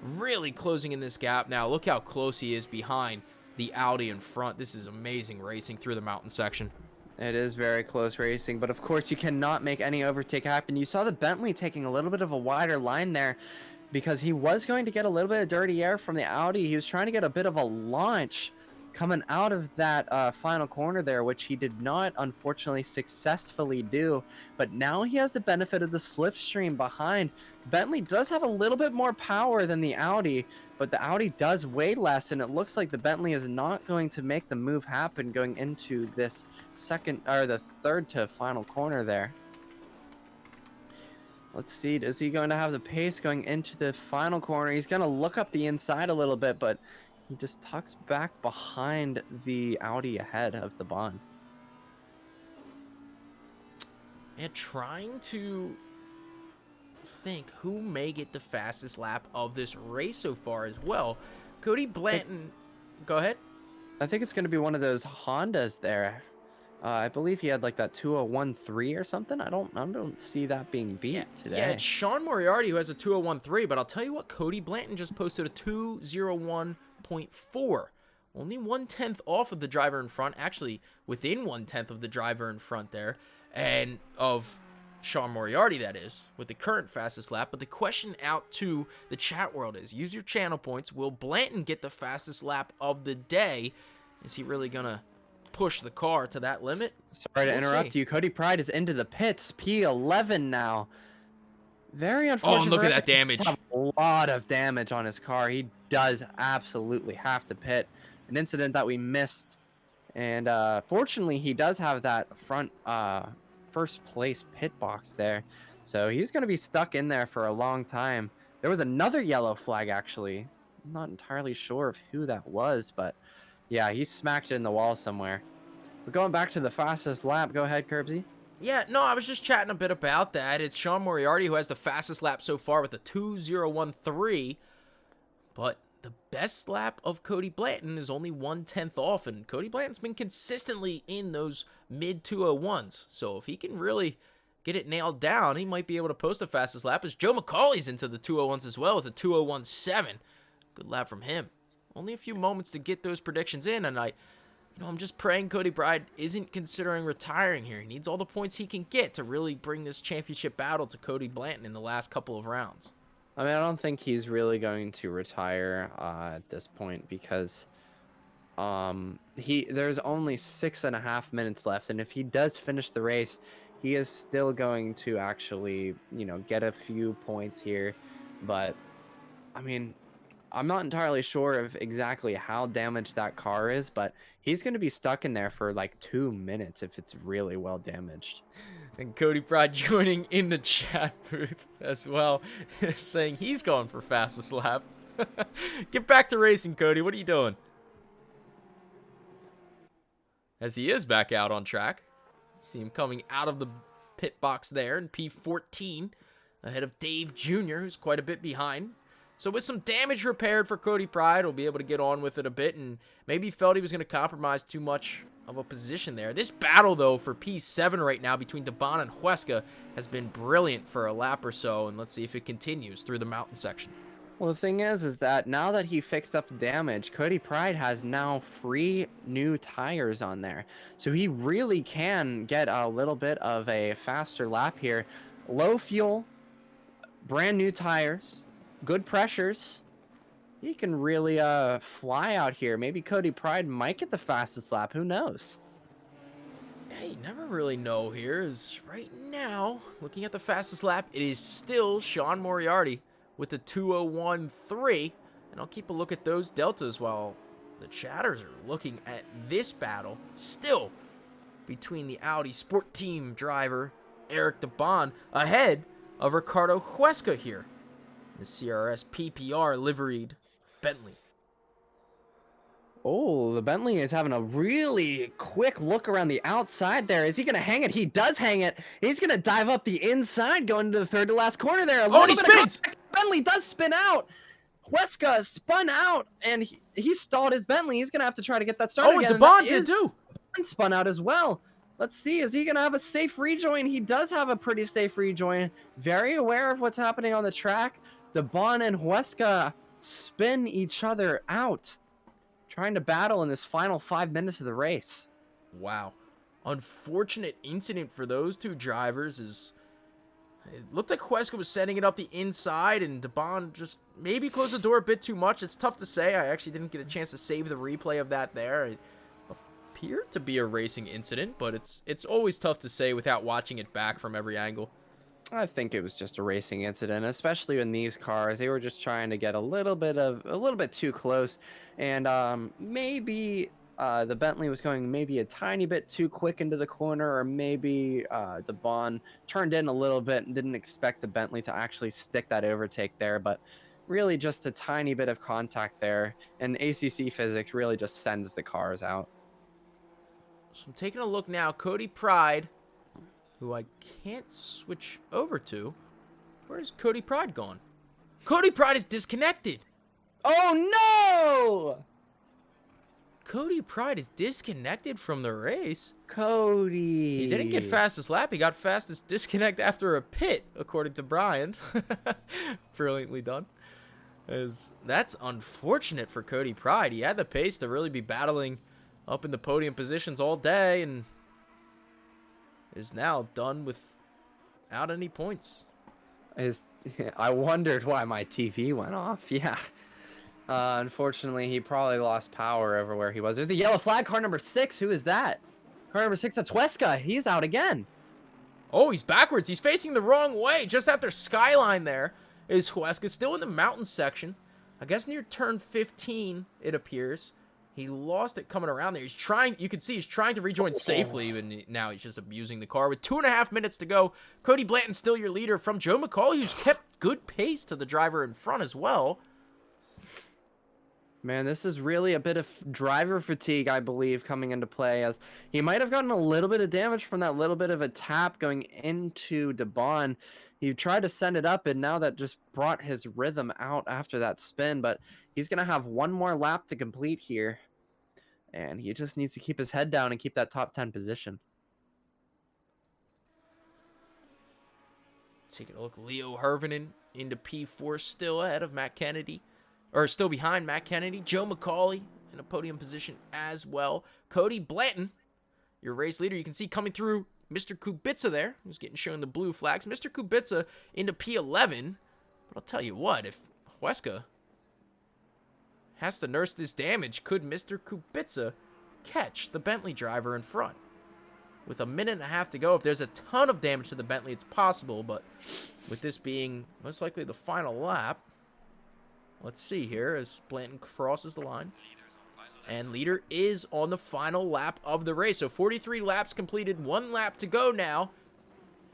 really closing in this gap now. Look how close he is behind the Audi in front. This is amazing racing through the mountain section. It is very close racing, but of course you cannot make any overtake happen. You saw the Bentley taking a little bit of a wider line there because he was going to get a little bit of dirty air from the Audi. He was trying to get a bit of a launch coming out of that final corner there, which he did not, unfortunately, successfully do. But now he has the benefit of the slipstream behind. Bentley does have a little bit more power than the Audi, but the Audi does weigh less, and it looks like the Bentley is not going to make the move happen going into this the third to final corner there. Let's see, is he going to have the pace going into the final corner? He's going to look up the inside a little bit, but he just tucks back behind the Audi ahead of the Bond. And trying to think who may get the fastest lap of this race so far as well. Cody Blanton, go ahead. I think it's going to be one of those Hondas there. I believe he had like that 201.3 or something. I don't see that being beat today. Yeah, it's Sean Moriarty who has a 201.3, but I'll tell you what, Cody Blanton just posted a 201.4. Only 1/10 off of the driver in front, actually within 1/10 of the driver in front there, and of Sean Moriarty, that is, with the current fastest lap. But the question out to the chat world is, use your channel points. Will Blanton get the fastest lap of the day? Is he really going to push the car to that limit? Sorry to interrupt you. Cody Pride is into the pits. P11 now. Very unfortunate. Oh, and look at that damage. A lot of damage on his car. He does absolutely have to pit. An incident that we missed. And fortunately, he does have that front first place pit box there. So he's going to be stuck in there for a long time. There was another yellow flag, actually. I'm not entirely sure of who that was, but yeah, he smacked it in the wall somewhere. But going back to the fastest lap, go ahead, Curbsy. Yeah, no, I was just chatting a bit about that. It's Sean Moriarty who has the fastest lap so far with a 2:01.3, but the best lap of Cody Blanton is only 1/10 off, and Cody Blanton's been consistently in those mid 201s. So if he can really get it nailed down, he might be able to post the fastest lap as Joe McCauley's into the 201s as well with a 201.7. Good lap from him. Only a few moments to get those predictions in, and I'm just praying Cody Pride isn't considering retiring here. He needs all the points he can get to really bring this championship battle to Cody Blanton in the last couple of rounds. I mean, I don't think he's really going to retire at this point because there's only 6.5 minutes left, and if he does finish the race, he is still going to actually, get a few points here. But I mean, I'm not entirely sure of exactly how damaged that car is, but he's going to be stuck in there for like 2 minutes if it's really well damaged. And Cody Pride joining in the chat booth as well, saying he's going for fastest lap. Get back to racing, Cody. What are you doing? As he is back out on track. See him coming out of the pit box there in P14, ahead of Dave Jr., who's quite a bit behind. So with some damage repaired for Cody Pride, he'll be able to get on with it a bit, and maybe felt he was going to compromise too much of a position there. This battle, though, for P7 right now between Debon and Huesca has been brilliant for a lap or so, and let's see if it continues through the mountain section. Well, the thing is that now that he fixed up the damage, Cody Pride has now free new tires on there. So he really can get a little bit of a faster lap here. Low fuel, brand new tires, good pressures. He can really fly out here. Maybe Cody Pride might get the fastest lap. Who knows? Yeah, you never really know here. Is right now, looking at the fastest lap, it is still Sean Moriarty with the 201.3. And I'll keep a look at those deltas while the chatters are looking at this battle. Still between the Audi Sport Team driver, Eric Debon, ahead of Ricardo Huesca here. The CRS PPR liveried Bentley. Oh, the Bentley is having a really quick look around the outside there. Is he going to hang it? He does hang it. He's going to dive up the inside going into the third to last corner there. Oh, and he spins! Bentley does spin out. Huesca spun out, and he stalled his Bentley. He's going to have to try to get that started again. Oh, and Debon did too. Spun out as well. Let's see. Is he going to have a safe rejoin? He does have a pretty safe rejoin. Very aware of what's happening on the track. Debon and Huesca spin each other out, trying to battle in this final 5 minutes of the race. Wow. Unfortunate incident for those two drivers. It looked like Huesca was setting it up the inside, and Debon just maybe closed the door a bit too much. It's tough to say. I actually didn't get a chance to save the replay of that there. It appeared to be a racing incident, but it's always tough to say without watching it back from every angle. I think it was just a racing incident, especially in these cars. They were just trying to get a little bit too close, and maybe the Bentley was going maybe a tiny bit too quick into the corner, or maybe Debon turned in a little bit and didn't expect the Bentley to actually stick that overtake there, but really just a tiny bit of contact there, and ACC physics really just sends the cars out. So I'm taking a look now. Cody Pride, who I can't switch over to. Where's Cody Pride gone? Cody Pride is disconnected. Oh, no! Cody Pride is disconnected from the race. Cody. He didn't get fastest lap. He got fastest disconnect after a pit, according to Brian. Brilliantly done. That's unfortunate for Cody Pride. He had the pace to really be battling up in the podium positions all day, and is now done without any points. I wondered why my TV went off. Yeah. Unfortunately, he probably lost power over where he was. There's a yellow flag. Car number 6. Who is that? Car number 6. That's Huesca. He's out again. Oh, he's backwards. He's facing the wrong way. Just after Skyline there is Huesca. Still in the mountain section. I guess near turn 15, it appears. He lost it coming around there. He's trying, you can see he's trying to rejoin safely, and now he's just abusing the car. With 2.5 minutes to go, Cody Blanton still your leader from Joe McCauley, who's kept good pace to the driver in front as well. Man, this is really a bit of driver fatigue, I believe, coming into play, as he might have gotten a little bit of damage from that little bit of a tap going into Debon. He tried to send it up, and now that just brought his rhythm out after that spin, but he's going to have one more lap to complete here, and he just needs to keep his head down and keep that top 10 position. Taking a look, Leo Hervinen into P4, still ahead of Matt Kennedy. Or still behind Matt Kennedy. Joe McCauley in a podium position as well. Cody Blanton, your race leader. You can see coming through Mr. Kubica there, who's getting shown the blue flags. Mr. Kubica into P11. But I'll tell you what, if Huesca has to nurse this damage, could Mr. Kubica catch the Bentley driver in front? With a minute and a half to go, if there's a ton of damage to the Bentley, it's possible, but with this being most likely the final lap, let's see here as Blanton crosses the line. And leader is on the final lap of the race. So 43 laps completed, 1 lap to go now.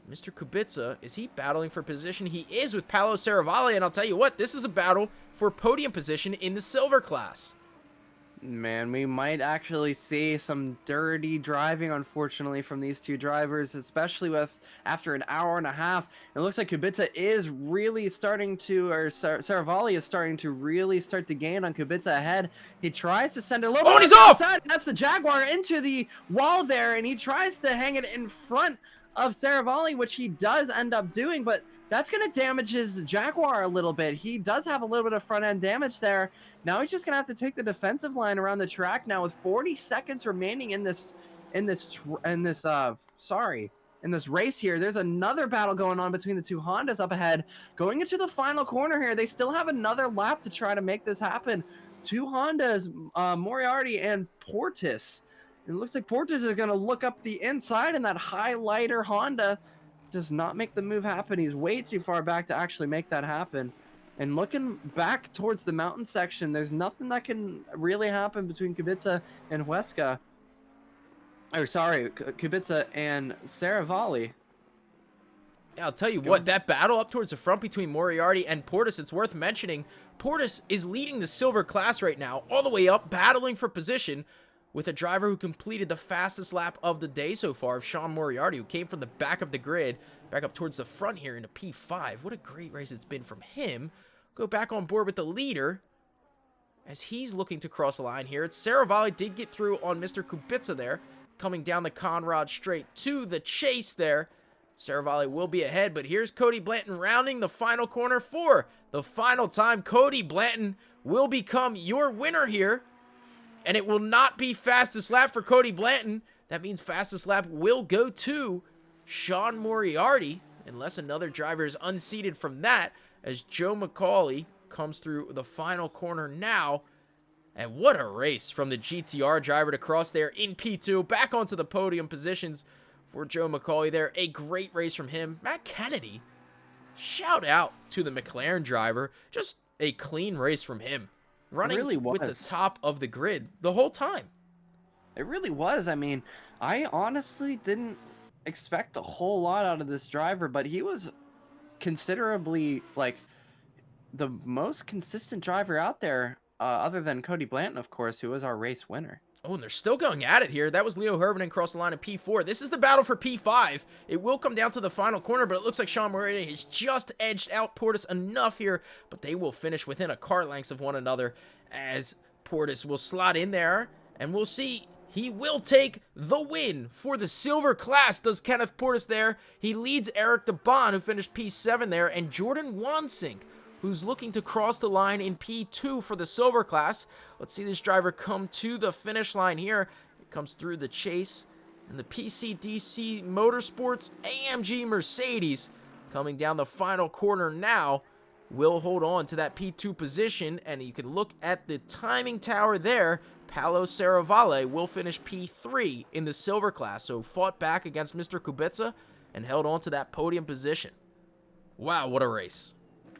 Mr. Kubica, is he battling for position? He is with Paolo Serravalle, and I'll tell you what, this is a battle for podium position in the silver class. Man, we might actually see some dirty driving, unfortunately, from these two drivers, especially with after an hour and a half. It looks like Kubica is really starting to, or Serravalle is starting to really start to gain on Kubica ahead. He tries to send a little bit he's off! outside. That's the Jaguar into the wall there, and he tries to hang it in front of Serravalle, which he does end up doing, but that's going to damage his Jaguar a little bit. He does have a little bit of front end damage there. Now he's just going to have to take the defensive line around the track now with 40 seconds remaining in this race here. There's another battle going on between the two Hondas up ahead. Going into the final corner here, they still have another lap to try to make this happen. Two Hondas, Moriarty and Portis. It looks like Portis is going to look up the inside, and that highlighter Honda does not make the move happen. He's way too far back to actually make that happen. And looking back towards the mountain section, there's nothing that can really happen between Kubica and Huesca. Or sorry, Kubica and Serravalle. Yeah, I'll tell you what, that battle up towards the front between Moriarty and Portis, it's worth mentioning. Portis is leading the silver class right now, all the way up, battling for position with a driver who completed the fastest lap of the day so far, of Sean Moriarty, who came from the back of the grid, back up towards the front here into P5. What a great race it's been from him. Go back on board with the leader as he's looking to cross the line here. It's Serravalle did get through on Mr. Kubica there, coming down the Conrad straight to the chase there. Serravalle will be ahead, but here's Cody Blanton rounding the final corner for the final time. Cody Blanton will become your winner here. And it will not be fastest lap for Cody Blanton. That means fastest lap will go to Sean Moriarty, unless another driver is unseated from that, as Joe McCauley comes through the final corner now. And what a race from the GTR driver to cross there in P2, back onto the podium positions for Joe McCauley there. A great race from him. Matt Kennedy, shout out to the McLaren driver. Just a clean race from him. Running really with the top of the grid the whole time. It really was. I mean, I honestly didn't expect a whole lot out of this driver, but he was considerably, like, the most consistent driver out there, other than Cody Blanton, of course, who was our race winner. Oh, and they're still going at it here. That was Leo Hervinen across the line of P4. This is the battle for P5. It will come down to the final corner, but it looks like Sean Moriarty has just edged out Portis enough here, but they will finish within a car length of one another as Portis will slot in there, and we'll see. He will take the win for the silver class, does Kenneth Portis there. He leads Eric DeBon, who finished P7 there, and Jordan Wansink, who's looking to cross the line in P2 for the silver class. Let's see this driver come to the finish line here. It comes through the chase, and the PCDC Motorsports AMG Mercedes coming down the final corner now will hold on to that P2 position, and you can look at the timing tower there. Paolo Serravalle will finish P3 in the silver class, so fought back against Mr. Kubica and held on to that podium position. Wow, what a race.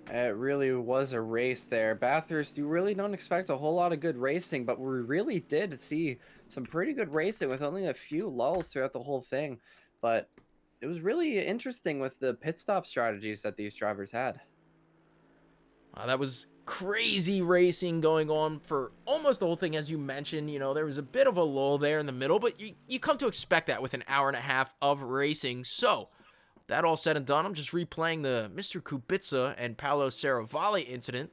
It really was a race there. Bathurst, you really don't expect a whole lot of good racing, but we really did see some pretty good racing with only a few lulls throughout the whole thing. But it was really interesting with the pit stop strategies that these drivers had. Wow, that was crazy racing going on for almost the whole thing, as you mentioned. You know, there was a bit of a lull there in the middle, but you come to expect that with an hour and a half of racing. So, that all said and done, I'm just replaying the Mr. Kubica and Paolo Serravalle incident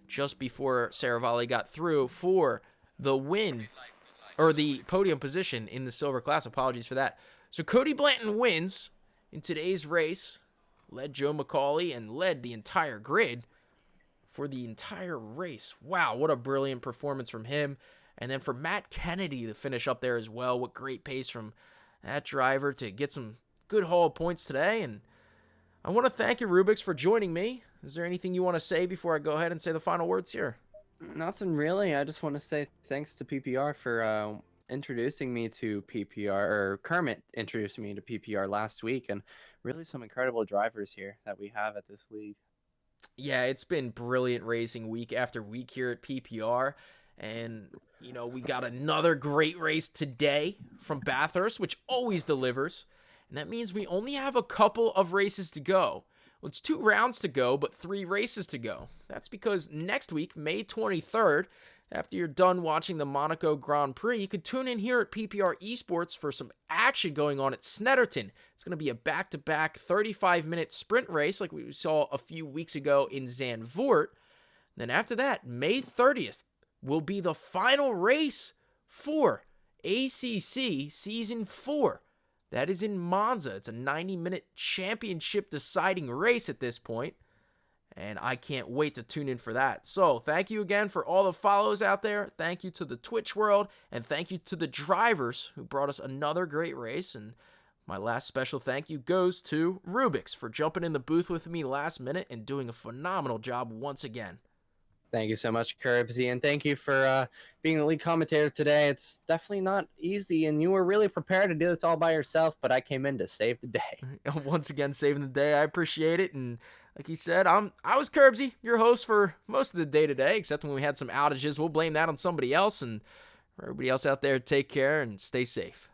just before Serravalle got through for the win, or the podium position in the silver class. Apologies for that. So Cody Blanton wins in today's race. led Joe McCauley and led the entire grid for the entire race. Wow, what a brilliant performance from him. And then for Matt Kennedy to finish up there as well. What great pace from that driver to get some good haul of points today. And I want to thank you, Rubiks, for joining me. Is there anything you want to say before I go ahead and say the final words here? Nothing really. I just want to say thanks to PPR for introducing me to PPR, or Kermit introducing me to PPR last week, and really some incredible drivers here that we have at this league. Yeah, it's been brilliant racing week after week here at PPR. And, you know, we got another great race today from Bathurst, which always delivers. And that means we only have a couple of races to go. Well, it's 2 rounds to go, but 3 races to go. That's because next week, May 23rd, after you're done watching the Monaco Grand Prix, you could tune in here at PPR Esports for some action going on at Snetterton. It's going to be a back-to-back 35-minute sprint race like we saw a few weeks ago in Zandvoort. Then after that, May 30th will be the final race for ACC Season 4. That is in Monza. It's a 90-minute championship deciding race at this point, and I can't wait to tune in for that. So thank you again for all the follows out there. Thank you to the Twitch world, and thank you to the drivers who brought us another great race. And my last special thank you goes to Rubiks for jumping in the booth with me last minute and doing a phenomenal job once again. Thank you so much, Curbsy, and thank you for being the lead commentator today. It's definitely not easy, and you were really prepared to do this all by yourself, but I came in to save the day. Once again, saving the day. I appreciate it, and like he said, I was Curbsy, your host for most of the day today, except when we had some outages. We'll blame that on somebody else, and for everybody else out there, take care and stay safe.